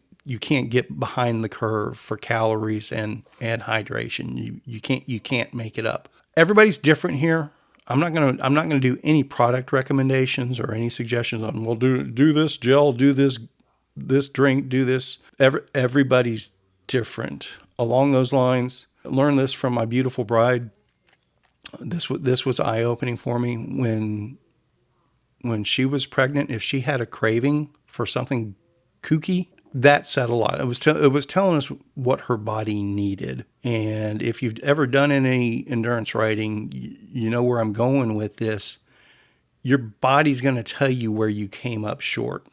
get behind the curve for calories and hydration. You can't make it up. Everybody's different here. I'm not gonna do any product recommendations or any suggestions on, well, do this gel, do this drink, do this. Everybody's different. Along those lines, I learned this from my beautiful bride. This was eye-opening for me when she was pregnant. If she had a craving for something kooky, that said a lot. It was telling us what her body needed. And if you've ever done any endurance riding, you know where I'm going with this. Your body's going to tell you where you came up short.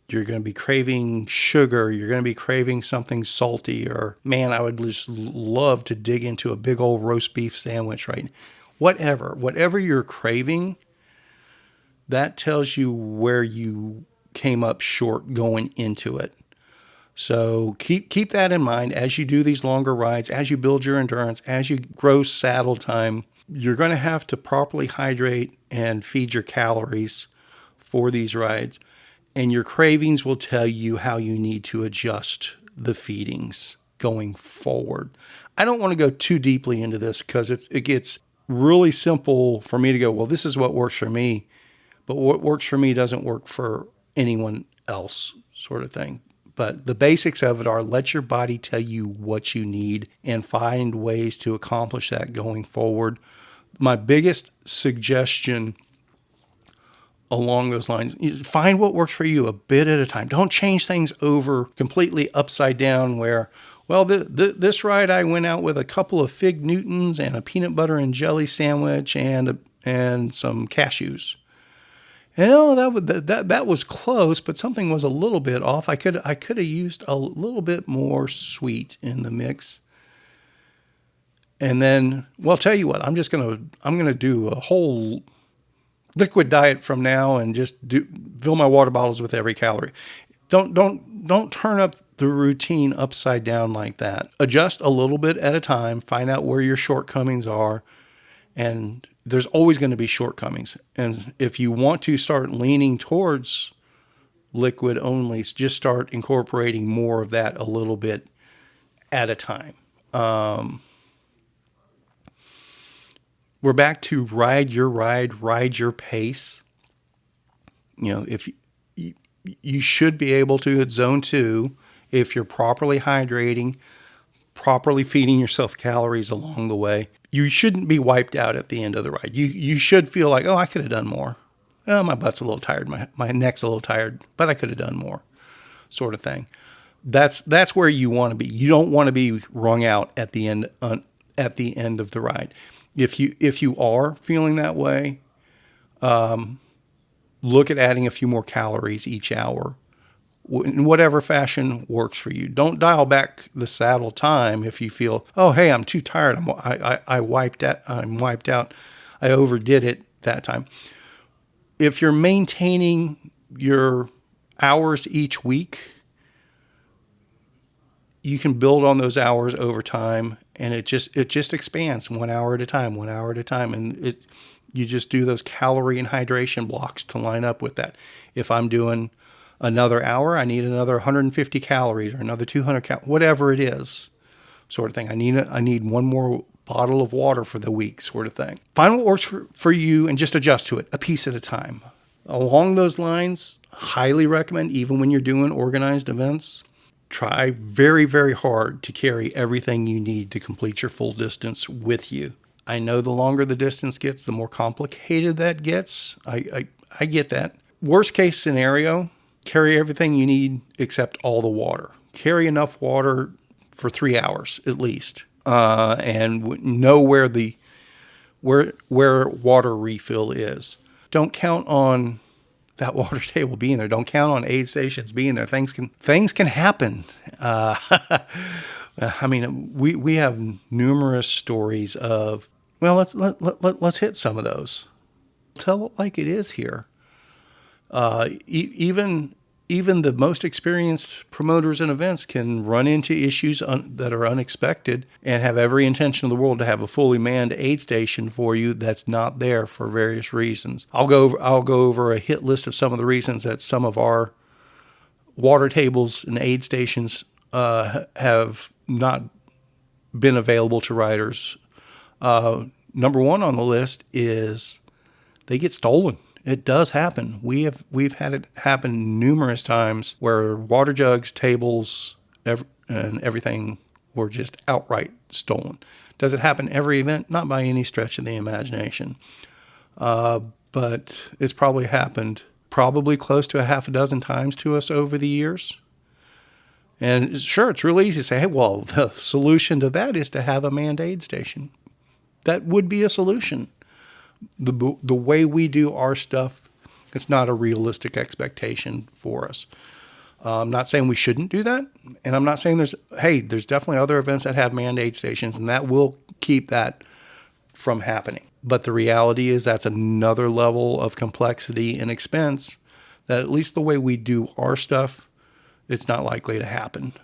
You're going to be craving sugar. You're going to be craving something salty. Or, man, I would just love to dig into a big old roast beef sandwich, right? Whatever you're craving, that tells you where you came up short going into it. So keep that in mind as you do these longer rides, as you build your endurance, as you grow saddle time. You're going to have to properly hydrate and feed your calories for these rides. And your cravings will tell you how you need to adjust the feedings going forward. I don't want to go too deeply into this because it gets really simple for me to go, well, this is what works for me. But what works for me doesn't work for anyone else, sort of thing. But the basics of it are, let your body tell you what you need and find ways to accomplish that going forward. My biggest suggestion along those lines, find what works for you a bit at a time. Don't change things over completely upside down where, well, this ride I went out with a couple of Fig Newtons and a peanut butter and jelly sandwich and some cashews. And that was close, but something was a little bit off. I could have used a little bit more sweet in the mix. And then, well, tell you what, I'm gonna do a whole liquid diet from now and just fill my water bottles with every calorie. Don't turn up the routine upside down like that. Adjust a little bit at a time. Find out where your shortcomings are, and there's always going to be shortcomings. And if you want to start leaning towards liquid only, just start incorporating more of that a little bit at a time. We're back to ride your pace. You know, if you should be able to at zone 2, if you're properly hydrating, properly feeding yourself calories along the way, you shouldn't be wiped out at the end of the ride. You should feel like, oh, I could have done more. Oh, my butt's a little tired. My neck's a little tired, but I could have done more, sort of thing. That's where you want to be. You don't want to be wrung out at the end of the ride. If you are feeling that way, look at adding a few more calories each hour, in whatever fashion works for you. Don't dial back the saddle time if you feel, oh, hey, I'm too tired. I'm wiped out. I overdid it that time. If you're maintaining your hours each week, you can build on those hours over time, and it just expands 1 hour at a time, and you just do those calorie and hydration blocks to line up with that. If I'm doing another hour, I need another 150 calories or another 200 calories, whatever it is, sort of thing. I need one more bottle of water for the week, sort of thing. Find what works for you and just adjust to it a piece at a time. Along those lines, highly recommend, even when you're doing organized events, try very, very hard to carry everything you need to complete your full distance with you. I know the longer the distance gets, the more complicated that gets. I get that. Worst case scenario, carry everything you need except all the water. Carry enough water for 3 hours at least, and know where water refill is. Don't count on that water table being there. Don't count on aid stations being there. Things can happen. I mean, we have numerous stories of, well, let's hit some of those. Tell it like it is here. Even the most experienced promoters and events can run into issues that are unexpected and have every intention in the world to have a fully manned aid station for you that's not there for various reasons. I'll go over a hit list of some of the reasons that some of our water tables and aid stations have not been available to riders. Number one on the list is they get stolen. It does happen. We've had it happen numerous times where water jugs, tables, and everything were just outright stolen. Does it happen every event? Not by any stretch of the imagination. But it's probably happened close to a half a dozen times to us over the years. And sure, it's really easy to say, hey, well, the solution to that is to have a manned aid station. That would be a solution. The way we do our stuff, it's not a realistic expectation for us. I'm not saying we shouldn't do that. And I'm not saying there's definitely other events that have manned aid stations, and that will keep that from happening. But the reality is that's another level of complexity and expense that, at least the way we do our stuff, it's not likely to happen.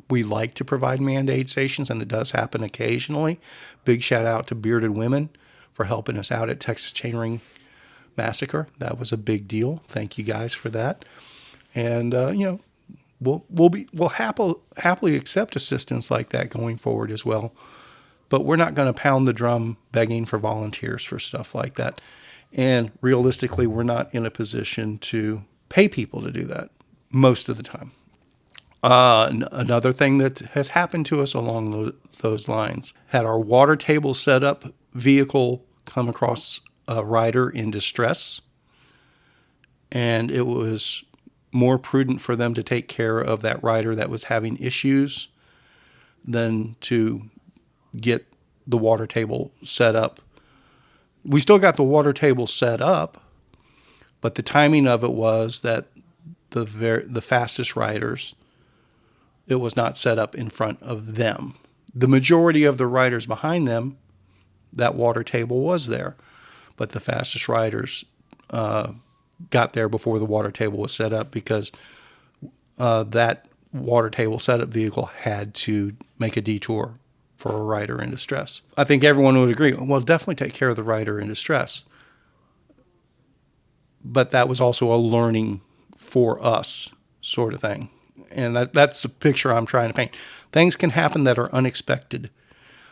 We like to provide manned aid stations, and it does happen occasionally. Big shout out to Bearded Women for helping us out at Texas Chainring Massacre. That was a big deal. Thank you guys for that. And we'll happily accept assistance like that going forward as well. But we're not going to pound the drum begging for volunteers for stuff like that. And realistically, we're not in a position to pay people to do that most of the time. Another thing that has happened to us along those lines, had our water table set up vehicle come across a rider in distress, and it was more prudent for them to take care of that rider that was having issues than to get the water table set up. We still got the water table set up, but the timing of it was that the fastest riders, it was not set up in front of them. The majority of the riders behind them, that water table was there, but the fastest riders got there before the water table was set up, because that water table setup vehicle had to make a detour for a rider in distress. I think everyone would agree, well, definitely take care of the rider in distress. But that was also a learning for us sort of thing. And that's the picture I'm trying to paint. Things can happen that are unexpected.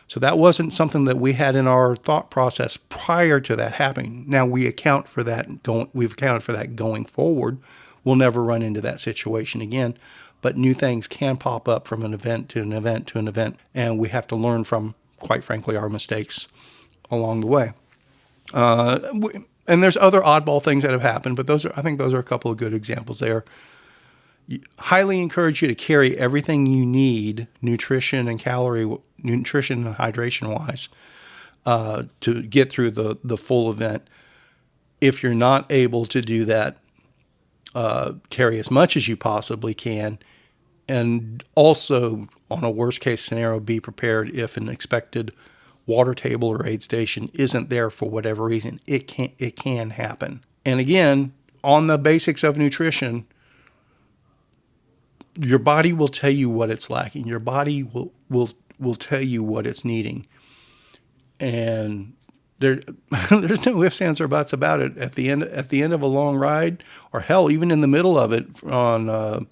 So that wasn't something that we had in our thought process prior to that happening. Now we account for that. We've accounted for that going forward. We'll never run into that situation again. But new things can pop up from an event to an event to an event, and we have to learn from, quite frankly, our mistakes along the way. And there's other oddball things that have happened, but I think those are a couple of good examples there. Highly encourage you to carry everything you need, nutrition and hydration wise, to get through the full event. If you're not able to do that, carry as much as you possibly can, and also, on a worst case scenario, be prepared if an expected water table or aid station isn't there for whatever reason. It can happen. And again, on the basics of nutrition, your body will tell you what it's lacking. Your body will tell you what it's needing. And there's no ifs, ands, or buts about it. At the end of a long ride, or hell, even in the middle of it on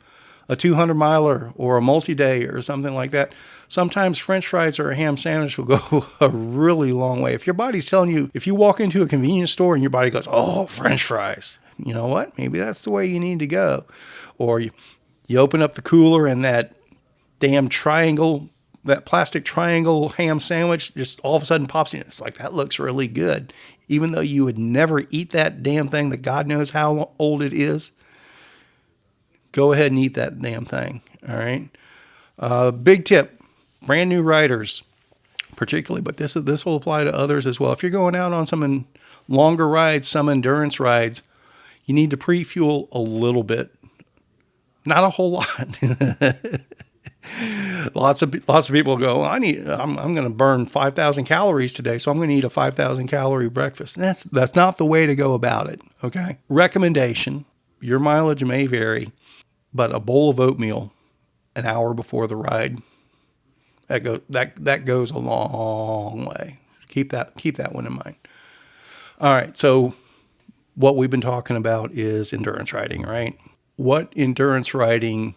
a 200-miler or a multi-day or something like that, sometimes French fries or a ham sandwich will go a really long way. If your body's telling you, if you walk into a convenience store and your body goes, oh, French fries, you know what? Maybe that's the way you need to go. Or you open up the cooler and that damn triangle, that plastic triangle ham sandwich just all of a sudden pops in. It's like, that looks really good. Even though you would never eat that damn thing that God knows how old it is, go ahead and eat that damn thing. All right. Big tip, brand new riders particularly, but this will apply to others as well. If you're going out on some longer rides, some endurance rides, you need to pre-fuel a little bit, not a whole lot. Lots of people go, I'm going to burn 5,000 calories today, so I'm going to eat a 5,000 calorie breakfast. That's not the way to go about it. Okay. Recommendation: your mileage may vary, but a bowl of oatmeal an hour before the ride, that goes a long way. Keep that one in mind. All right. So what we've been talking about is endurance riding, right? What endurance riding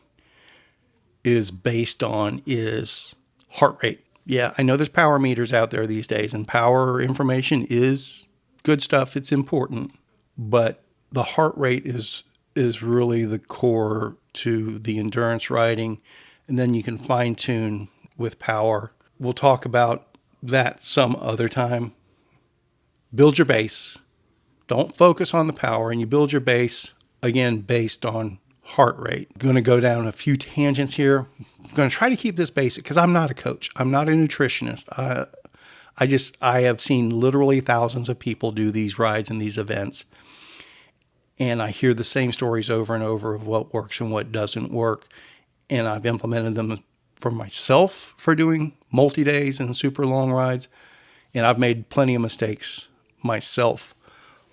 is based on is heart rate. Yeah, I know there's power meters out there these days, and power information is good stuff. It's important, but the heart rate is really the core to the endurance riding, and then you can fine tune with power. We'll talk about that some other time. Build your base. Don't focus on the power, and you build your base again based on heart rate. I'm going to go down a few tangents here. I'm going to try to keep this basic because I'm not a coach. I'm not a nutritionist. I have seen literally thousands of people do these rides and these events. And I hear the same stories over and over of what works and what doesn't work. And I've implemented them for myself for doing multi-days and super long rides. And I've made plenty of mistakes myself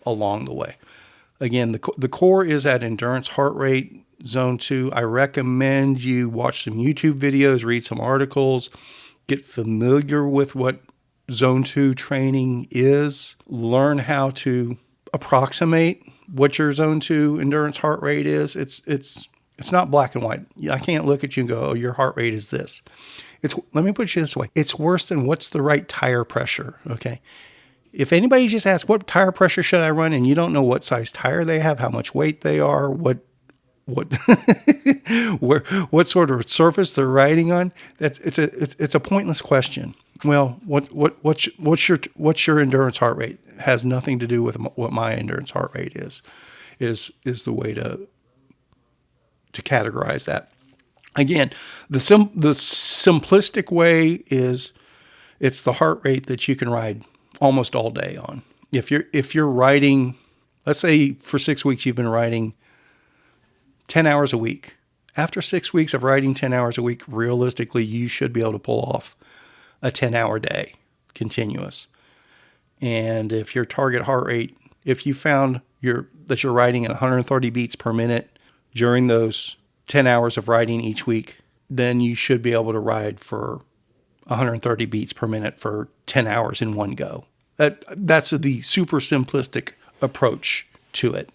along the way. Again, the core is at endurance heart rate, zone 2. I recommend you watch some YouTube videos, read some articles, get familiar with what zone 2 training is, learn how to approximate what your zone 2 endurance heart rate is. It's not black and white. I can't look at you and go, oh, your heart rate is this. Let me put you this way. It's worse than what's the right tire pressure, okay? If anybody just asks, what tire pressure should I run, and you don't know what size tire they have, how much weight they are, what sort of surface they're riding on, it's a pointless question. Well, what's your endurance heart rate? It has nothing to do with what my endurance heart rate is the way to categorize that. Again, the simplistic way is it's the heart rate that you can ride almost all day on. If you're riding, let's say for 6 weeks you've been riding 10 hours a week. After 6 weeks of riding 10 hours a week, realistically, you should be able to pull off a 10-hour day continuous. And if your target heart rate, if you found that you're riding at 130 beats per minute during those 10 hours of riding each week, then you should be able to ride for 130 beats per minute for 10 hours in one go. That's the super simplistic approach to it.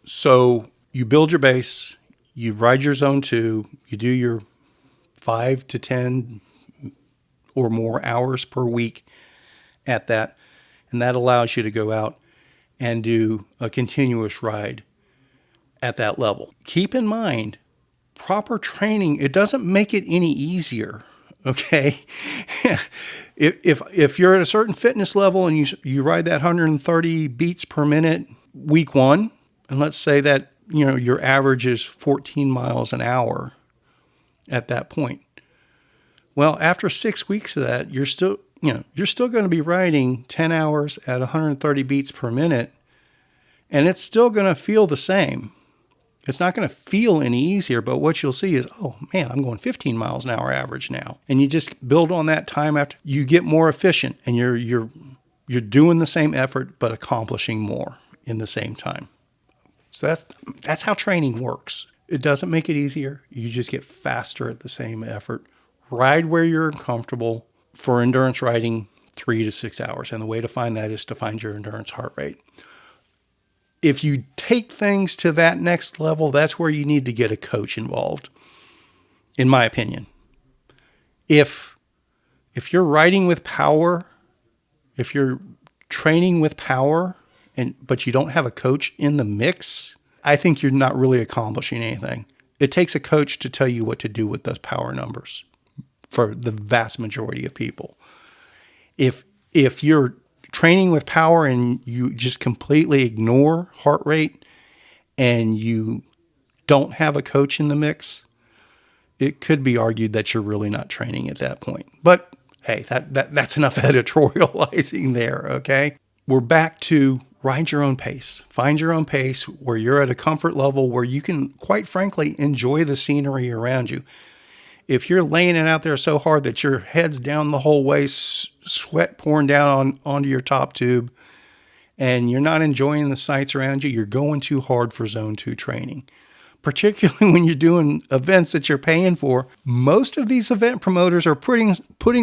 So you build your base, you ride your zone 2, you do your 5 to 10 or more hours per week at that, and that allows you to go out and do a continuous ride at that level. Keep in mind, proper training, it doesn't make it any easier. Okay. If you're at a certain fitness level and you ride that 130 beats per minute week 1, and let's say that, your average is 14 miles an hour at that point. Well, after 6 weeks of that, you're still going to be riding 10 hours at 130 beats per minute, and it's still going to feel the same. It's not going to feel any easier, but what you'll see is, oh man, I'm going 15 miles an hour average now. And you just build on that time after you get more efficient, and you're doing the same effort, but accomplishing more in the same time. So that's how training works. It doesn't make it easier. You just get faster at the same effort. Ride where you're comfortable. For endurance riding, 3 to 6 hours. And the way to find that is to find your endurance heart rate. If you take things to that next level, that's where you need to get a coach involved, in my opinion. If you're riding with power, if you're training with power, but you don't have a coach in the mix, I think you're not really accomplishing anything. It takes a coach to tell you what to do with those power numbers for the vast majority of people. If you're training with power and you just completely ignore heart rate and you don't have a coach in the mix, it could be argued that you're really not training at that point. But hey, that's enough editorializing there, okay? We're back to ride your own pace. Find your own pace where you're at a comfort level where you can, quite frankly, enjoy the scenery around you. If you're laying it out there so hard that your head's down the whole way, sweat pouring down onto your top tube, and you're not enjoying the sights around you, you're going too hard for zone 2 training. Particularly when you're doing events that you're paying for. Most of these event promoters are putting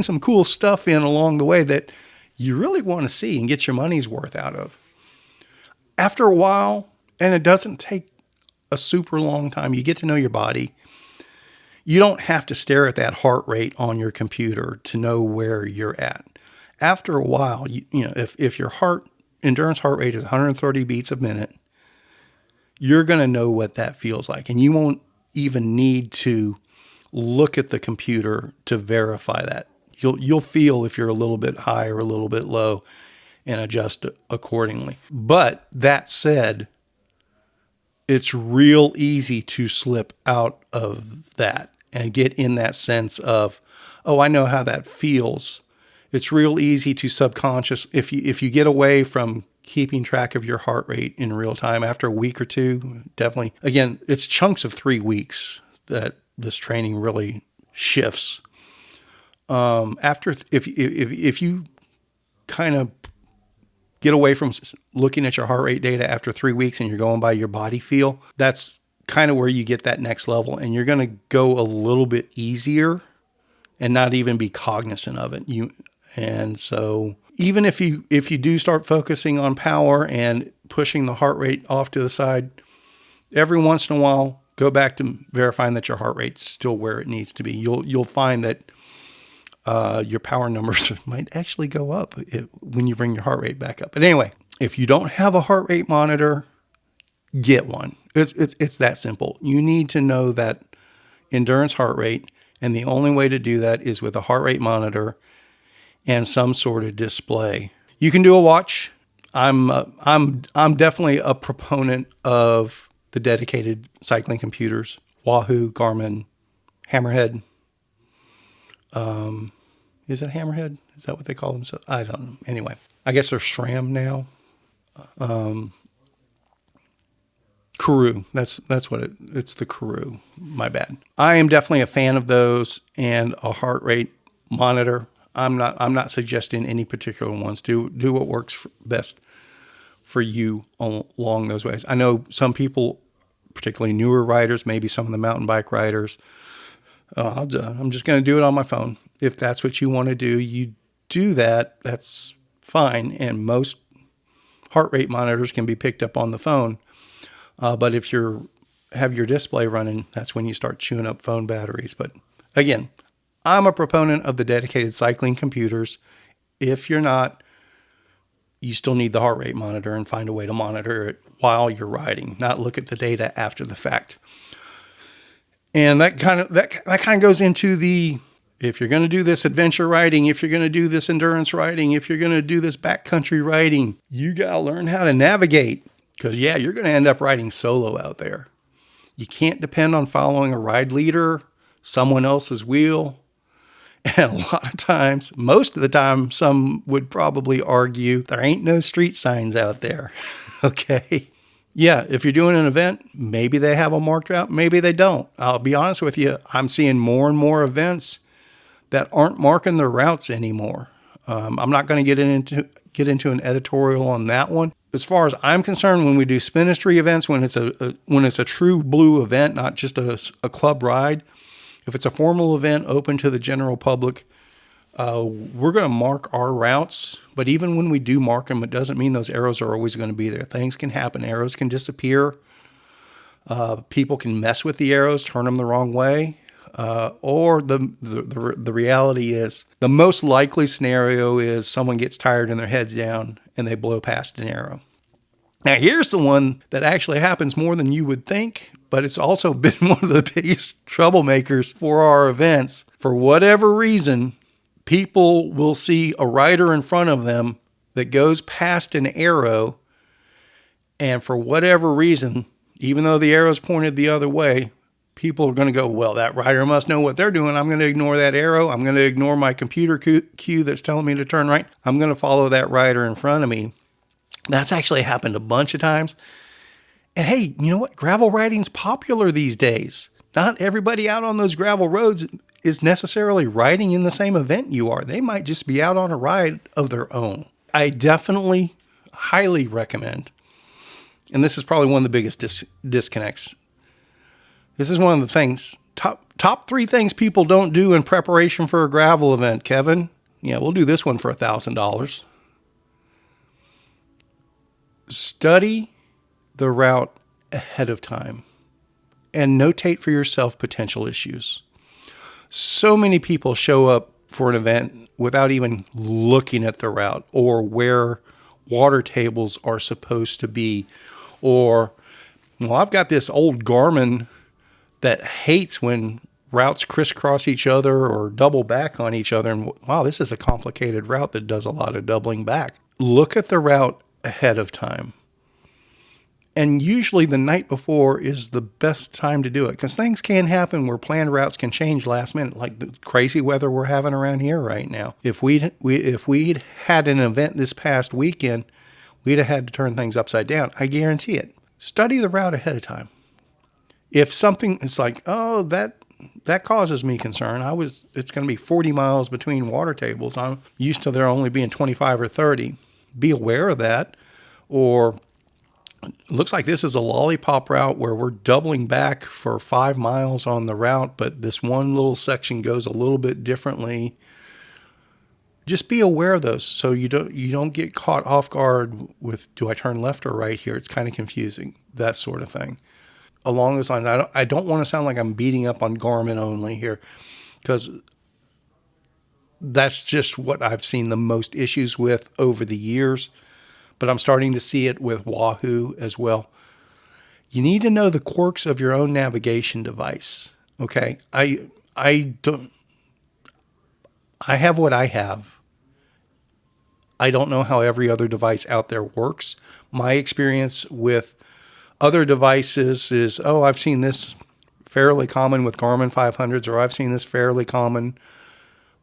some cool stuff in along the way that you really want to see and get your money's worth out of. After a while, and it doesn't take a super long time, you get to know your body. You don't have to stare at that heart rate on your computer to know where you're at. After a while, if your endurance heart rate is 130 beats a minute, you're going to know what that feels like. And you won't even need to look at the computer to verify that. You'll feel if you're a little bit high or a little bit low and adjust accordingly. But that said, it's real easy to slip out of that and get in that sense of, oh, I know how that feels. It's real easy to subconscious. If you get away from keeping track of your heart rate in real time after a week or two, definitely. Again, it's chunks of 3 weeks that this training really shifts. If you kind of get away from looking at your heart rate data after 3 weeks and you're going by your body feel, that's kind of where you get that next level, and you're going to go a little bit easier and not even be cognizant of it. And so even if you do start focusing on power and pushing the heart rate off to the side, every once in a while, go back to verifying that your heart rate's still where it needs to be. You'll find that your power numbers might actually go up when you bring your heart rate back up. But anyway, if you don't have a heart rate monitor, get one. It's that simple. You need to know that endurance heart rate, and the only way to do that is with a heart rate monitor and some sort of display. You can do a watch. I'm definitely a proponent of the dedicated cycling computers. Wahoo, Garmin, Hammerhead. Is it Hammerhead? Is that what they call themselves? I don't know. Anyway, I guess they're SRAM now. Karoo. That's what it's the Karoo. My bad. I am definitely a fan of those and a heart rate monitor. I'm not suggesting any particular ones. Do what works best for you along those ways. I know some people, particularly newer riders, maybe some of the mountain bike riders, I'm just going to do it on my phone. If that's what you want to do, you do that. That's fine. And most heart rate monitors can be picked up on the phone. But if you have your display running, that's when you start chewing up phone batteries. But again, I'm a proponent of the dedicated cycling computers. If you're not, you still need the heart rate monitor and find a way to monitor it while you're riding, not look at the data after the fact. And that kind of goes into if you're going to do this adventure riding, if you're going to do this endurance riding, if you're going to do this backcountry riding, you got to learn how to navigate, because you're going to end up riding solo out there. You can't depend on following a ride leader, someone else's wheel. And a lot of times, most of the time, some would probably argue there ain't no street signs out there. Okay. Yeah, if you're doing an event, maybe they have a marked route, maybe they don't. I'll be honest with you, I'm seeing more and more events that aren't marking their routes anymore. I'm not going to get into an editorial on that one. As far as I'm concerned, when we do Spinistry events, when it's a true blue event, not just a club ride, if it's a formal event open to the general public, we're going to mark our routes. But even when we do mark them, it doesn't mean those arrows are always going to be there. Things can happen. Arrows can disappear. People can mess with the arrows, turn them the wrong way. Or the reality is, the most likely scenario is someone gets tired and their head's down and they blow past an arrow. Now, here's the one that actually happens more than you would think, but it's also been one of the biggest troublemakers for our events. For whatever reason, people will see a rider in front of them that goes past an arrow, and for whatever reason, even though the arrow's pointed the other way, people are going to go, well, that rider must know what they're doing. I'm going to ignore that arrow. I'm going to ignore my computer cue that's telling me to turn right. I'm going to follow that rider in front of me. That's actually happened a bunch of times. And hey, you know what? Gravel riding's popular these days. Not everybody out on those gravel roads is necessarily riding in the same event you are. They might just be out on a ride of their own. I definitely highly recommend, and this is probably one of the biggest disconnects. This is one of the things, top 3 things people don't do in preparation for a gravel event, Kevin. Yeah, we'll do this one for $1,000. Study the route ahead of time and notate for yourself potential issues. So many people show up for an event without even looking at the route or where water tables are supposed to be. Or, well, I've got this old Garmin that hates when routes crisscross each other or double back on each other. And wow, this is a complicated route that does a lot of doubling back. Look at the route ahead of time. And usually the night before is the best time to do it, because things can happen where planned routes can change last minute, like the crazy weather we're having around here right now. If we'd had an event this past weekend, we'd have had to turn things upside down. I guarantee it. Study the route ahead of time. If something is like, oh, that causes me concern. It's going to be 40 miles between water tables. I'm used to there only being 25 or 30. Be aware of that. Or it looks like this is a lollipop route where we're doubling back for 5 miles on the route, but this one little section goes a little bit differently. Just be aware of those so you don't get caught off guard with, do I turn left or right here? It's kind of confusing, that sort of thing. Along those lines, I don't want to sound like I'm beating up on Garmin only here, because that's just what I've seen the most issues with over the years. But I'm starting to see it with Wahoo as well. You need to know the quirks of your own navigation device. Okay. I have what I have. I don't know how every other device out there works. My experience with other devices is, oh, I've seen this fairly common with Garmin 500s, or I've seen this fairly common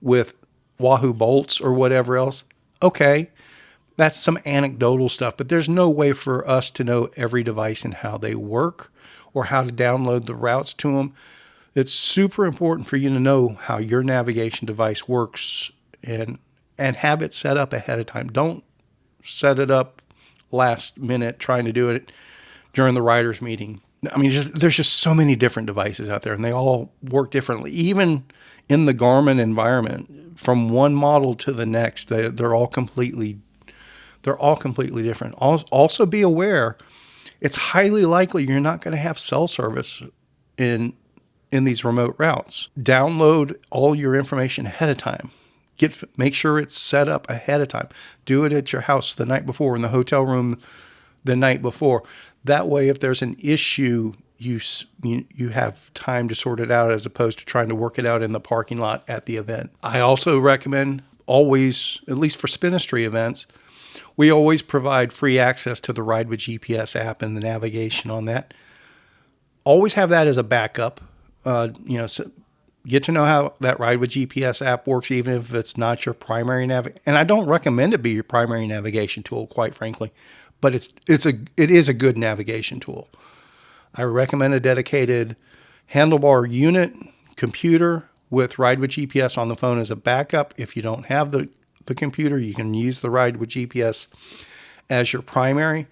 with Wahoo bolts or whatever else. Okay. That's some anecdotal stuff, but there's no way for us to know every device and how they work or how to download the routes to them. It's super important for you to know how your navigation device works and have it set up ahead of time. Don't set it up last minute trying to do it during the riders meeting. I mean, there's just so many different devices out there, and they all work differently. Even in the Garmin environment, from one model to the next, they're all completely different. Also be aware, it's highly likely you're not going to have cell service in these remote routes. Download all your information ahead of time. Make sure it's set up ahead of time. Do it at your house the night before, in the hotel room the night before. That way, if there's an issue, you have time to sort it out, as opposed to trying to work it out in the parking lot at the event. I also recommend always, at least for Spinistry events, we always provide free access to the Ride with GPS app and the navigation on that. Always have that as a backup. Get to know how that Ride with GPS app works, even if it's not your primary and I don't recommend it be your primary navigation tool, quite frankly, but it is a good navigation tool. I recommend a dedicated handlebar unit computer with Ride with GPS on the phone as a backup. If you don't have the computer, you can use the Ride with GPS as your primary,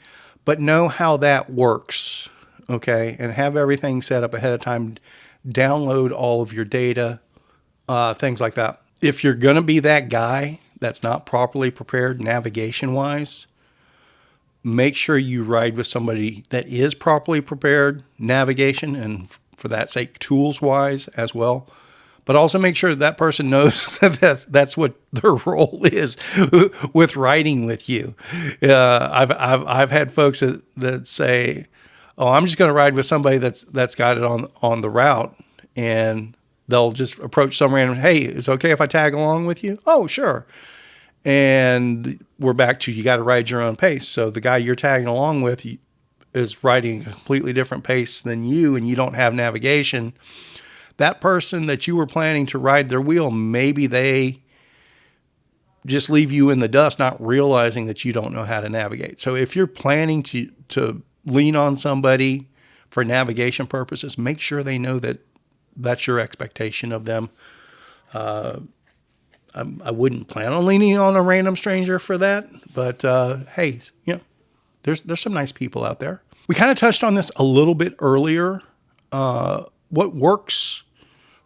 but know how that works, okay? And have everything set up ahead of time. Download all of your data, things like that. If you're going to be that guy that's not properly prepared navigation-wise, make sure you ride with somebody that is properly prepared navigation, and for that sake, tools-wise as well. But also make sure that person knows that that's what their role is with riding with you. I've had folks that say, "Oh, I'm just going to ride with somebody that's got it on the route," and they'll just approach some random. Hey, is it okay if I tag along with you? Oh, sure. And we're back to, you got to ride your own pace. So the guy you're tagging along with is riding a completely different pace than you, and you don't have navigation. That person that you were planning to ride their wheel, maybe they just leave you in the dust, not realizing that you don't know how to navigate. So if you're planning to lean on somebody for navigation purposes, make sure they know that that's your expectation of them. I wouldn't plan on leaning on a random stranger for that, but hey, there's some nice people out there. We kind of touched on this a little bit earlier. What works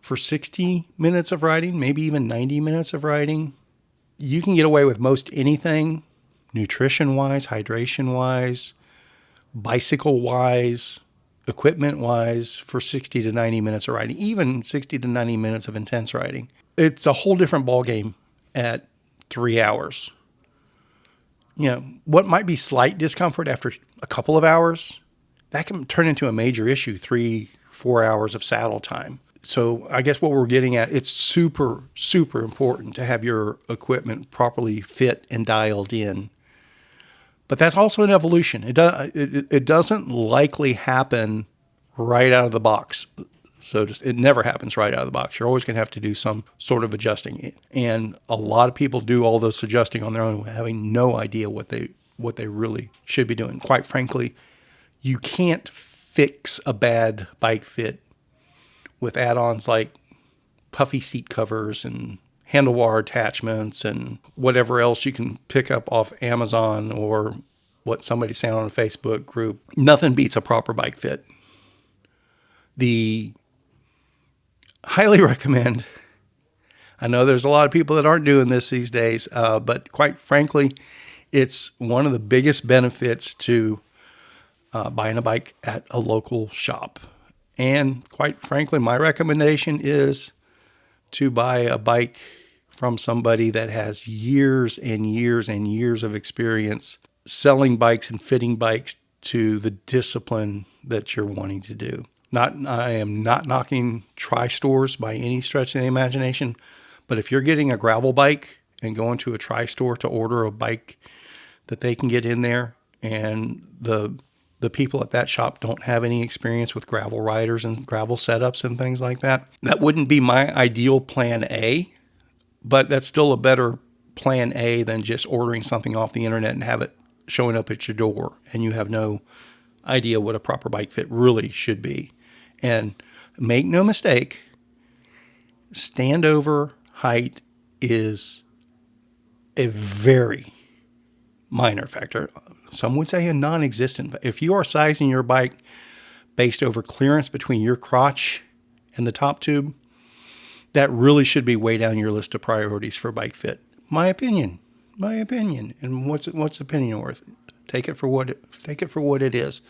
for 60 minutes of riding, maybe even 90 minutes of riding, you can get away with most anything, nutrition-wise, hydration-wise, bicycle-wise, equipment-wise, for 60 to 90 minutes of riding, even 60 to 90 minutes of intense riding. It's a whole different ballgame at 3 hours. What might be slight discomfort after a couple of hours, that can turn into a major issue, 3-4 hours of saddle time. So I guess what we're getting at, it's super, super important to have your equipment properly fit and dialed in. But that's also an evolution. It doesn't likely happen right out of the box. So it never happens right out of the box. You're always going to have to do some sort of adjusting. And a lot of people do all this adjusting on their own, having no idea what they really should be doing. Quite frankly, you can't fix a bad bike fit with add-ons like puffy seat covers and handlebar attachments and whatever else you can pick up off Amazon or what somebody said on a Facebook group. Nothing beats a proper bike fit. Highly recommend. I know there's a lot of people that aren't doing this these days, but quite frankly, it's one of the biggest benefits to buying a bike at a local shop. And quite frankly, my recommendation is to buy a bike from somebody that has years and years and years of experience selling bikes and fitting bikes to the discipline that you're wanting to do. I am not knocking tri-stores by any stretch of the imagination, but if you're getting a gravel bike and going to a tri-store to order a bike that they can get in there, and the people at that shop don't have any experience with gravel riders and gravel setups and things like that, that wouldn't be my ideal plan A, but that's still a better plan A than just ordering something off the internet and have it showing up at your door and you have no idea what a proper bike fit really should be. And make no mistake, standover height is a very minor factor. Some would say a non-existent. But if you are sizing your bike based over clearance between your crotch and the top tube, that really should be way down your list of priorities for bike fit. My opinion. And what's opinion worth? Take it for what it is.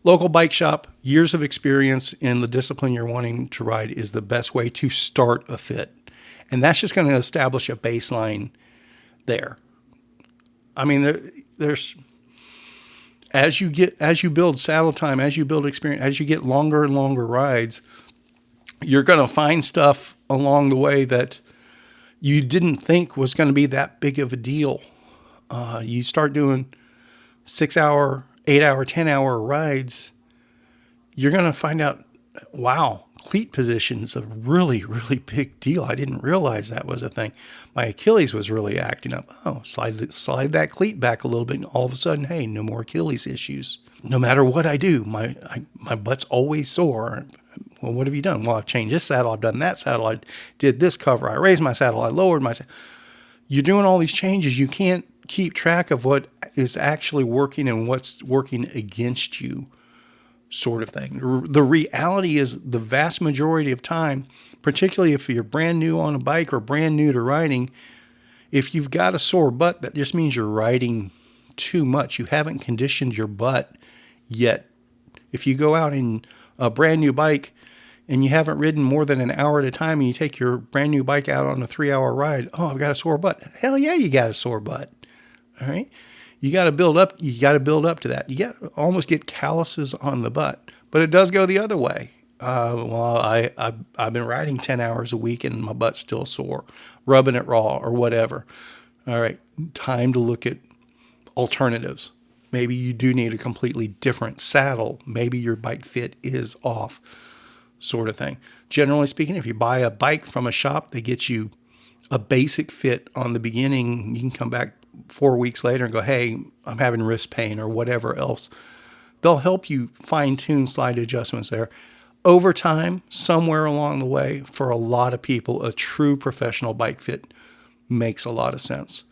Local bike shop, years of experience in the discipline you're wanting to ride is the best way to start a fit. And that's just going to establish a baseline there. I mean, there's as you build saddle time, as you build experience, as you get longer and longer rides, you're going to find stuff along the way that you didn't think was going to be that big of a deal. You start doing 6-hour, 8-hour, 10-hour rides, you're going to find out, wow, cleat position is a really, really big deal. I didn't realize that was a thing. My Achilles was really acting up. Oh, slide that cleat back a little bit, and all of a sudden, hey, no more Achilles issues. No matter what I do, my butt's always sore. Well, what have you done? Well, I've changed this saddle. I've done that saddle. I did this cover. I raised my saddle. I lowered my saddle. You're doing all these changes. You can't keep track of what is actually working and what's working against you, sort of thing. The reality is the vast majority of time, particularly if you're brand new on a bike or brand new to riding, if you've got a sore butt, that just means you're riding too much. You haven't conditioned your butt yet. If you go out in a brand new bike and you haven't ridden more than an hour at a time and you take your brand new bike out on a 3-hour ride, oh, I've got a sore butt. Hell yeah, you got a sore butt. All right. You got to build up to that. You got almost get calluses on the butt, but it does go the other way. I've been riding 10 hours a week and my butt's still sore, rubbing it raw or whatever. All right. Time to look at alternatives. Maybe you do need a completely different saddle. Maybe your bike fit is off, sort of thing. Generally speaking, if you buy a bike from a shop, they get you a basic fit on the beginning, you can come back 4 weeks later and go, hey, I'm having wrist pain or whatever else. They'll help you fine tune slight adjustments there. Over time, somewhere along the way, for a lot of people, a true professional bike fit makes a lot of sense.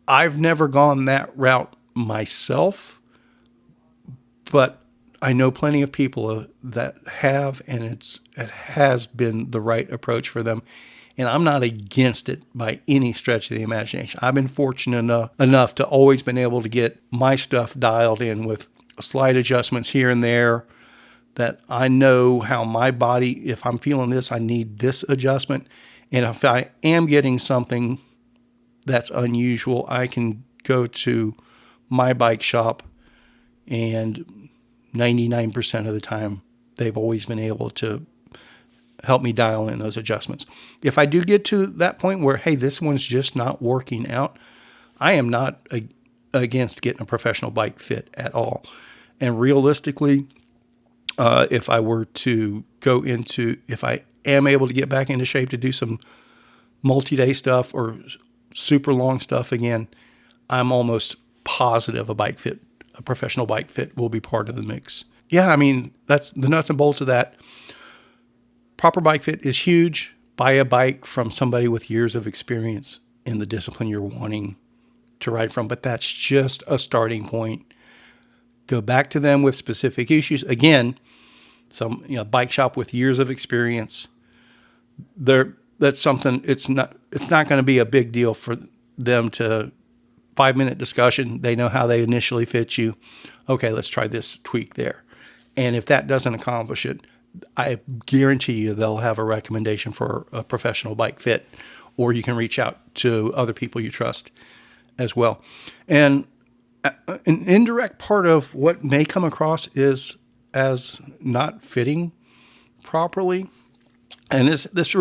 I've never gone that route myself, but I know plenty of people that have, and it has been the right approach for them. And I'm not against it by any stretch of the imagination. I've been fortunate enough to always been able to get my stuff dialed in with slight adjustments here and there, that I know how my body, if I'm feeling this, I need this adjustment. And if I am getting something that's unusual, I can go to my bike shop, and 99% of the time, they've always been able to help me dial in those adjustments. If I do get to that point where, hey, this one's just not working out, I am not against getting a professional bike fit at all. And realistically, if I were to go into, if I am able to get back into shape to do some multi-day stuff or super long stuff again, I'm almost positive a professional bike fit will be part of the mix. Yeah, I mean, that's the nuts and bolts of that. Proper bike fit is huge. Buy a bike from somebody with years of experience in the discipline you're wanting to ride from, but that's just a starting point. Go back to them with specific issues. Again, some bike shop with years of experience. That's something. It's not going to be a big deal for them to 5-minute discussion. They know how they initially fit you. Okay, let's try this tweak there. And if that doesn't accomplish it, I guarantee you they'll have a recommendation for a professional bike fit, or you can reach out to other people you trust as well. And an indirect part of what may come across is as not fitting properly. And this is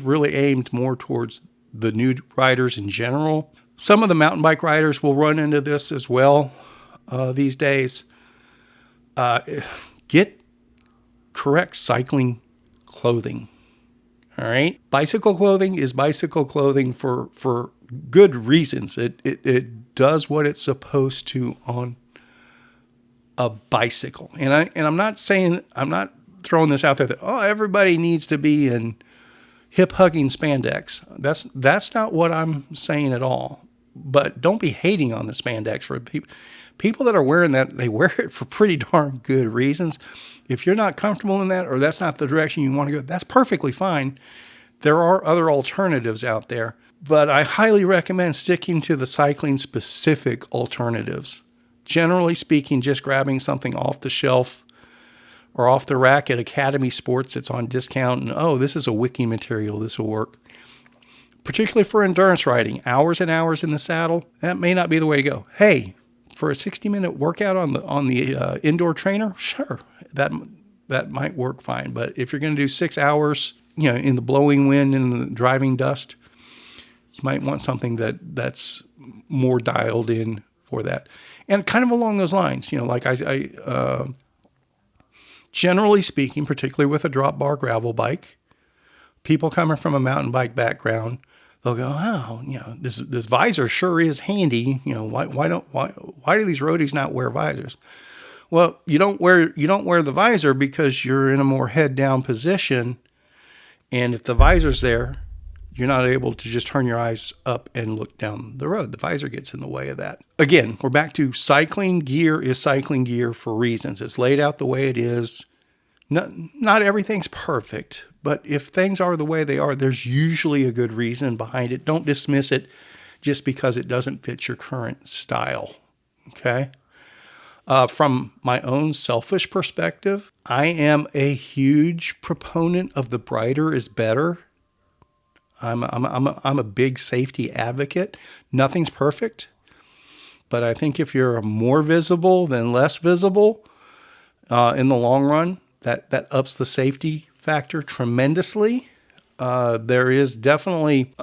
really aimed more towards the new riders in general. Some of the mountain bike riders will run into this as well these days. Get correct cycling clothing. All right. Bicycle clothing is bicycle clothing for good reasons. It does what it's supposed to on a bicycle. And I'm not throwing this out there that, everybody needs to be in hip hugging spandex. That's not what I'm saying at all. But don't be hating on the spandex for people that are wearing that. They wear it for pretty darn good reasons. If you're not comfortable in that, or that's not the direction you want to go, that's perfectly fine. There are other alternatives out there, but I highly recommend sticking to the cycling specific alternatives. Generally speaking, just grabbing something off the shelf or off the rack at Academy Sports that's on discount, and this is a wiki material, this will work. Particularly for endurance riding, hours and hours in the saddle, that may not be the way to go. Hey, for a 60-minute workout on the indoor trainer, sure, that might work fine. But if you're going to do 6 hours, in the blowing wind and the driving dust, you might want something that's more dialed in for that. And kind of along those lines, like I generally speaking, particularly with a drop bar gravel bike, people coming from a mountain bike background, they'll go, this visor sure is handy. Why do these roadies not wear visors? Well, you don't wear the visor because you're in a more head down position, and if the visor's there, you're not able to just turn your eyes up and look down the road. The visor gets in the way of that. Again, we're back to cycling gear is cycling gear for reasons. It's laid out the way it is. Not everything's perfect, but if things are the way they are, there's usually a good reason behind it. Don't dismiss it just because it doesn't fit your current style. Okay? From my own selfish perspective, I am a huge proponent of the brighter is better. I'm a big safety advocate. Nothing's perfect, but I think if you're more visible than less visible in the long run, that ups the safety factor tremendously. There is definitely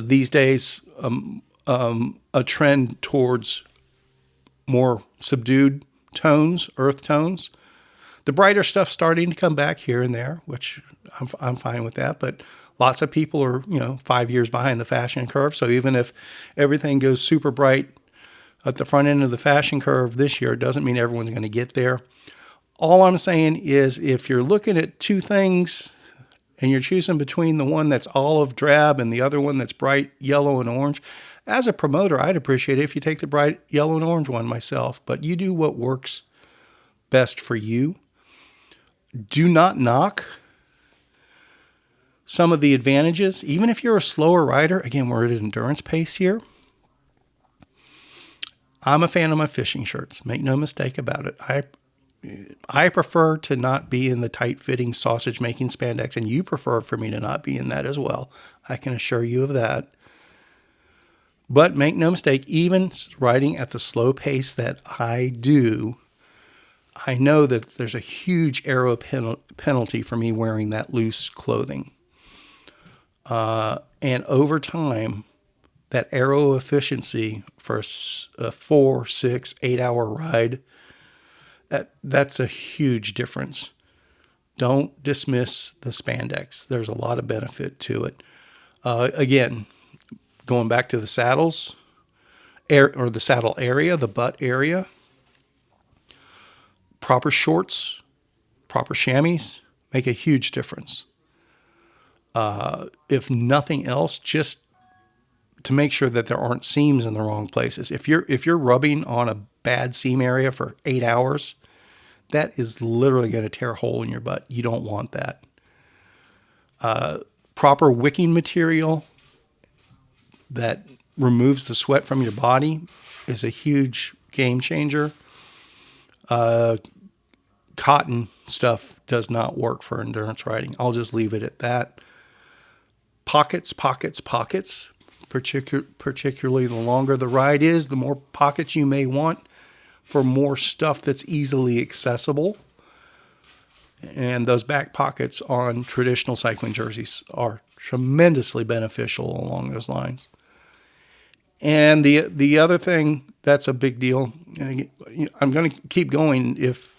these days a trend towards more subdued tones, earth tones. The brighter stuff's starting to come back here and there, which I'm fine with that. But Lots of people are, 5 years behind the fashion curve. So even if everything goes super bright at the front end of the fashion curve this year, it doesn't mean everyone's going to get there. All I'm saying is if you're looking at two things and you're choosing between the one that's olive drab and the other one that's bright yellow and orange, as a promoter, I'd appreciate it if you take the bright yellow and orange one myself, but you do what works best for you. Do not knock some of the advantages. Even if you're a slower rider, again, we're at an endurance pace here. I'm a fan of my fishing shirts. Make no mistake about it. I prefer to not be in the tight-fitting sausage-making spandex, and you prefer for me to not be in that as well. I can assure you of that. But make no mistake, even riding at the slow pace that I do, I know that there's a huge aero penalty for me wearing that loose clothing. And over time, that aero efficiency for a 4, 6, 8 hour ride, that's a huge difference. Don't dismiss the spandex. There's a lot of benefit to it. Again, going back to the saddles, or the saddle area, the butt area, proper shorts, proper chamois make a huge difference. If nothing else, just to make sure that there aren't seams in the wrong places. If you're rubbing on a bad seam area for 8 hours, that is literally going to tear a hole in your butt. You don't want that. Proper wicking material that removes the sweat from your body is a huge game changer. Cotton stuff does not work for endurance riding. I'll just leave it at that. Pockets. Particularly the longer the ride is, the more pockets you may want for more stuff that's easily accessible. And those back pockets on traditional cycling jerseys are tremendously beneficial along those lines. And the other thing that's a big deal, I'm going to keep going. If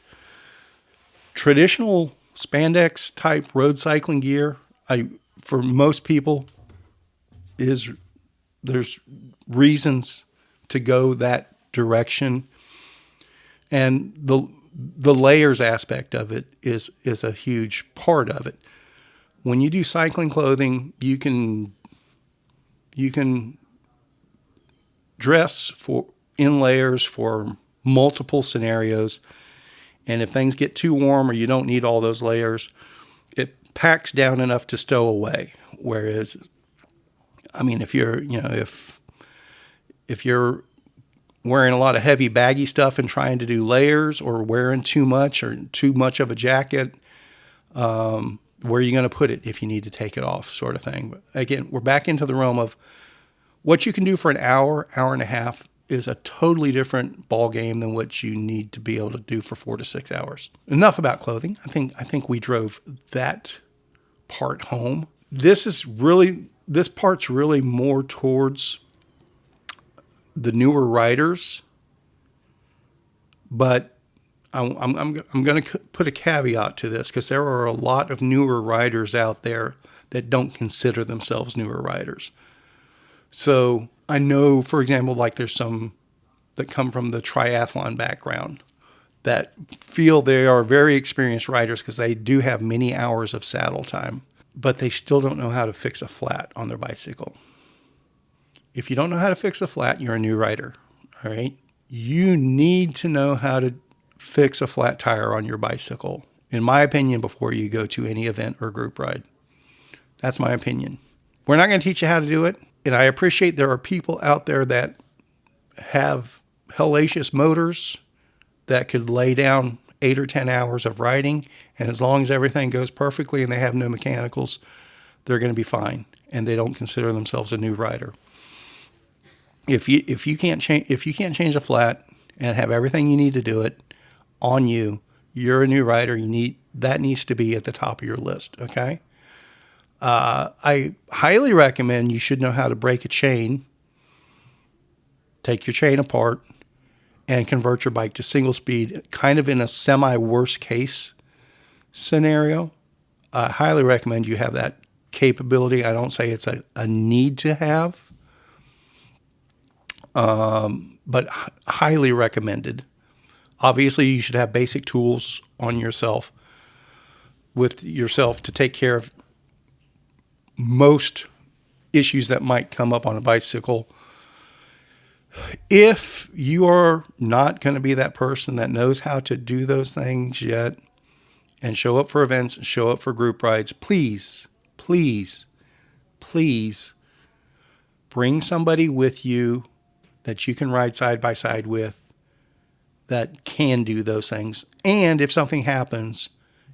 traditional spandex type road cycling gear, for most people, there's reasons to go that direction, and the layers aspect of it is a huge part of it. When you do cycling clothing, you can dress in layers for multiple scenarios, and if things get too warm or you don't need all those layers, it packs down enough to stow away. Whereas, I mean, if you're wearing a lot of heavy baggy stuff and trying to do layers, or wearing too much of a jacket, where are you going to put it if you need to take it off, sort of thing. But again, we're back into the realm of what you can do for an hour and a half is a totally different ball game than what you need to be able to do for 4 to 6 hours. Enough about clothing. I think we drove that part home. This part's really more towards the newer riders, but I'm going to put a caveat to this, because there are a lot of newer riders out there that don't consider themselves newer riders. So I know, for example, like there's some that come from the triathlon background that feel they are very experienced riders because they do have many hours of saddle time, but they still don't know how to fix a flat on their bicycle. If you don't know how to fix a flat, you're a new rider, all right? You need to know how to fix a flat tire on your bicycle, in my opinion, before you go to any event or group ride. That's my opinion. We're not going to teach you how to do it, and I appreciate there are people out there that have hellacious motors that could lay down 8 or 10 hours of riding, and as long as everything goes perfectly and they have no mechanicals, they're going to be fine, and they don't consider themselves a new rider. If you can't change a flat and have everything you need to do it on you, you're a new rider. That needs to be at the top of your list. Okay. I highly recommend you should know how to break a chain, take your chain apart, and convert your bike to single speed, kind of in a semi worst case scenario. I highly recommend you have that capability. I don't say it's a need to have, but highly recommended. Obviously, you should have basic tools on yourself to take care of most issues that might come up on a bicycle. If you are not going to be that person that knows how to do those things yet and show up for events, show up for group rides, please, please, please bring somebody with you that you can ride side by side with that can do those things. And if something happens,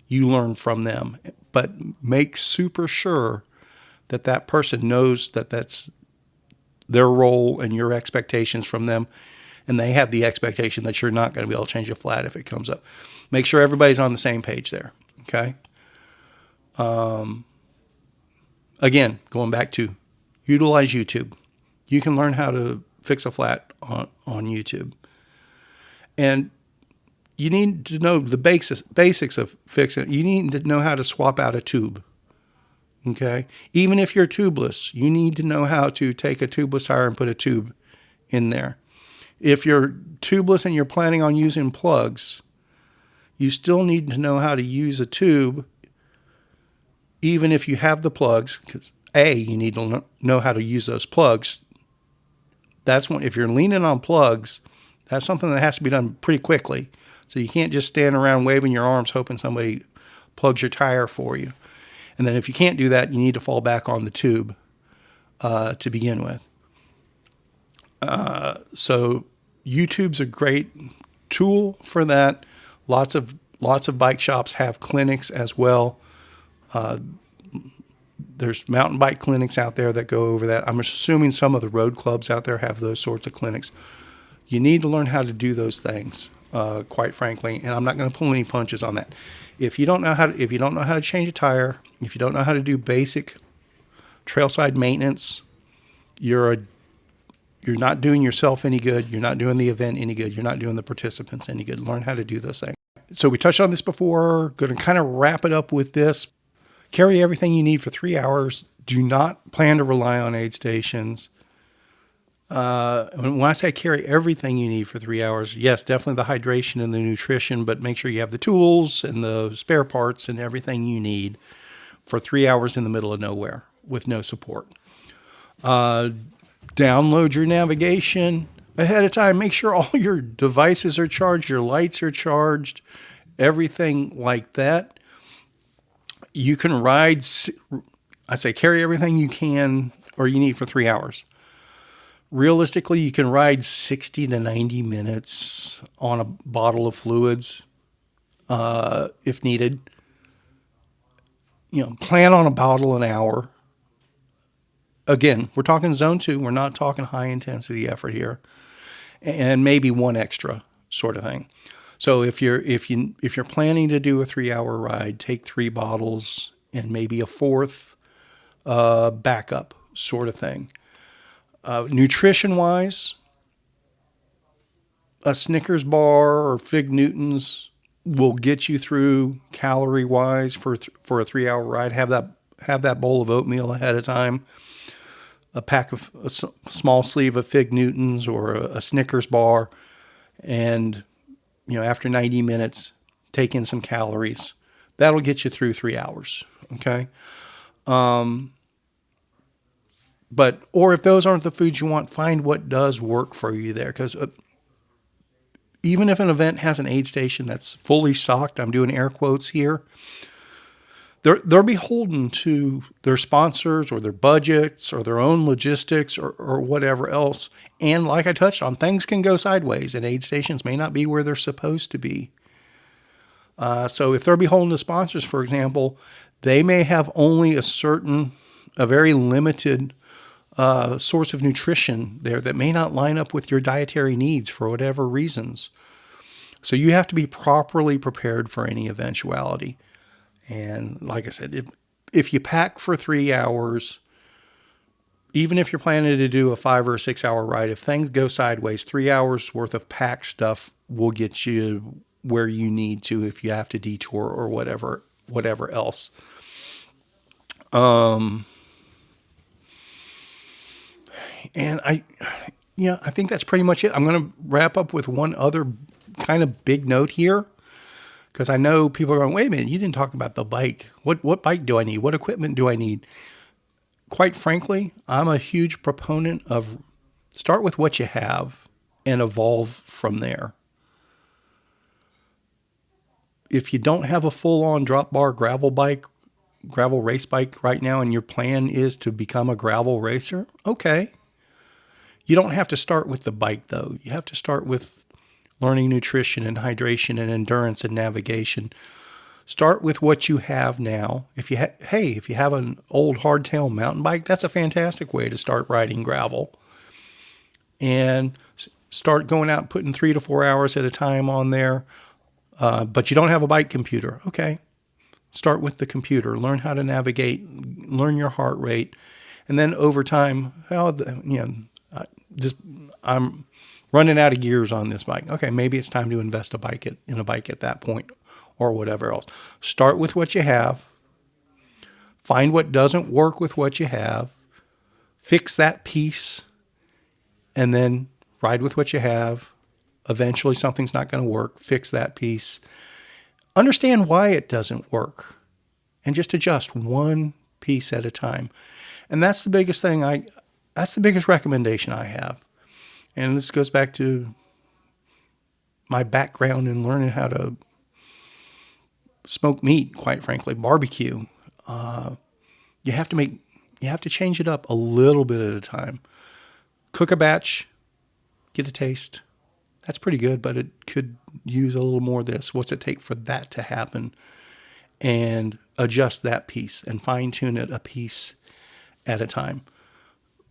you learn from them. But make super sure that that person knows that that's their role and your expectations from them, and they have the expectation that you're not going to be able to change a flat if it comes up. Make sure everybody's on the same page there, okay? Again, going back to utilize YouTube. You can learn how to fix a flat on YouTube. And you need to know the basics of fixing it. You need to know how to swap out a tube. Okay? Even if you're tubeless, you need to know how to take a tubeless tire and put a tube in there. If you're tubeless and you're planning on using plugs, you still need to know how to use a tube, even if you have the plugs, because you need to know how to use those plugs. That's when, if you're leaning on plugs, that's something that has to be done pretty quickly. So you can't just stand around waving your arms hoping somebody plugs your tire for you. And then if you can't do that, you need to fall back on the tube to begin with. So YouTube's a great tool for that. Lots of bike shops have clinics as well. There's mountain bike clinics out there that go over that. I'm assuming some of the road clubs out there have those sorts of clinics. You need to learn how to do those things, quite frankly. And I'm not going to pull any punches on that. If you don't know how to change a tire, if you don't know how to do basic trailside maintenance, you're not doing yourself any good. You're not doing the event any good. You're not doing the participants any good. Learn how to do those things. So we touched on this before. Going to kind of wrap it up with this. Carry everything you need for 3 hours. Do not plan to rely on aid stations. When I say carry everything you need for 3 hours, yes, definitely the hydration and the nutrition, but make sure you have the tools and the spare parts and everything you need for 3 hours in the middle of nowhere with no support. Download your navigation ahead of time. Make sure all your devices are charged, your lights are charged, everything like that. You can ride, I say carry everything you can or you need for 3 hours. Realistically, you can ride 60 to 90 minutes on a bottle of fluids if needed. Plan on a bottle an hour. Again, we're talking zone 2. We're not talking high intensity effort here, and maybe one extra sort of thing. So if you're planning to do a 3 hour ride, take 3 bottles and maybe a fourth backup sort of thing. Nutrition-wise, a Snickers bar or Fig Newtons will get you through calorie-wise for a 3 hour ride. Have that bowl of oatmeal ahead of time. A small sleeve of Fig Newtons or a Snickers bar, and after 90 minutes, take in some calories. That'll get you through 3 hours. Okay. Or if those aren't the foods you want, find what does work for you there. Because even if an event has an aid station that's fully stocked, I'm doing air quotes here, they're beholden to their sponsors or their budgets or their own logistics or whatever else. And like I touched on, things can go sideways and aid stations may not be where they're supposed to be. So if they're beholden to sponsors, for example, they may have only a very limited source of nutrition there that may not line up with your dietary needs for whatever reasons. So you have to be properly prepared for any eventuality. And like I said, if you pack for 3 hours, even if you're planning to do a 5 or 6 hour ride, if things go sideways, 3 hours worth of packed stuff will get you where you need to if you have to detour or whatever else. And I think that's pretty much it. I'm going to wrap up with one other kind of big note here, because I know people are going, wait a minute, you didn't talk about the bike. What bike do I need? What equipment do I need? Quite frankly, I'm a huge proponent of start with what you have and evolve from there. If you don't have a full-on drop bar gravel race bike right now, and your plan is to become a gravel racer, okay. You don't have to start with the bike, though. You have to start with learning nutrition and hydration and endurance and navigation. Start with what you have now. If you have an old hardtail mountain bike, that's a fantastic way to start riding gravel. And start going out and putting 3 to 4 hours at a time on there. But you don't have a bike computer. Okay. Start with the computer. Learn how to navigate. Learn your heart rate. And then over time, I'm running out of gears on this bike. Okay, maybe it's time to invest in a bike at that point, or whatever else. Start with what you have. Find what doesn't work with what you have. Fix that piece, and then ride with what you have. Eventually, something's not going to work. Fix that piece. Understand why it doesn't work, and just adjust one piece at a time. And that's the biggest thing. That's the biggest recommendation I have. And this goes back to my background in learning how to smoke meat, quite frankly, barbecue. You have to change it up a little bit at a time. Cook a batch, get a taste. That's pretty good, but it could use a little more of this. What's it take for that to happen? And adjust that piece and fine tune it a piece at a time.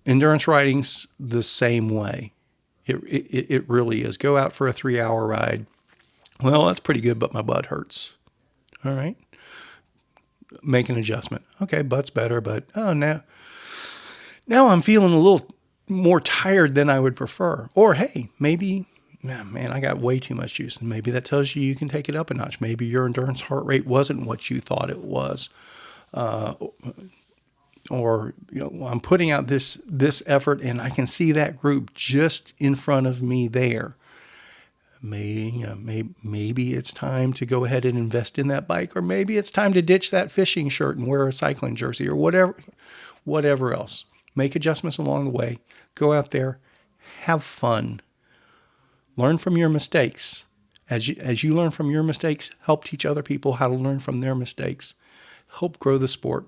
Endurance riding's the same way. It really is. Go out for a 3-hour ride. Well, that's pretty good, but my butt hurts. All right. Make an adjustment. Okay, butt's better, but now I'm feeling a little more tired than I would prefer. Or hey, maybe, man, I got way too much juice. And maybe that tells you can take it up a notch. Maybe your endurance heart rate wasn't what you thought it was. Or I'm putting out this effort, and I can see that group just in front of me there. Maybe it's time to go ahead and invest in that bike, or maybe it's time to ditch that fishing shirt and wear a cycling jersey, or whatever else. Make adjustments along the way. Go out there, have fun, learn from your mistakes. As you learn from your mistakes, help teach other people how to learn from their mistakes. Help grow the sport.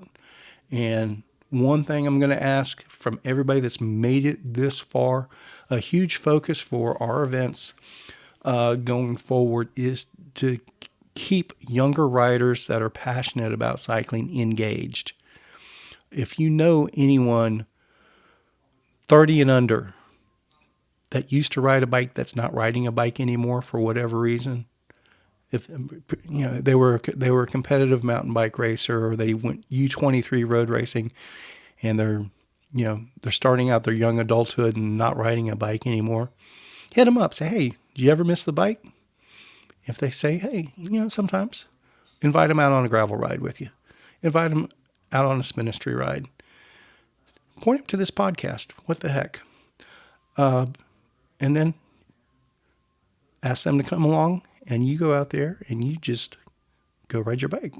And one thing I'm going to ask from everybody that's made it this far, a huge focus for our events going forward is to keep younger riders that are passionate about cycling engaged. If you know anyone 30 and under that used to ride a bike that's not riding a bike anymore for whatever reason, if they were a competitive mountain bike racer, or they went U23 road racing, and they're starting out their young adulthood and not riding a bike anymore, hit them up. Say, hey, do you ever miss the bike? If they say, hey, sometimes, invite them out on a gravel ride with you. Invite them out on a Spinistry ride. Point them to this podcast. What the heck? And then ask them to come along, and you go out there and you just go ride your bike.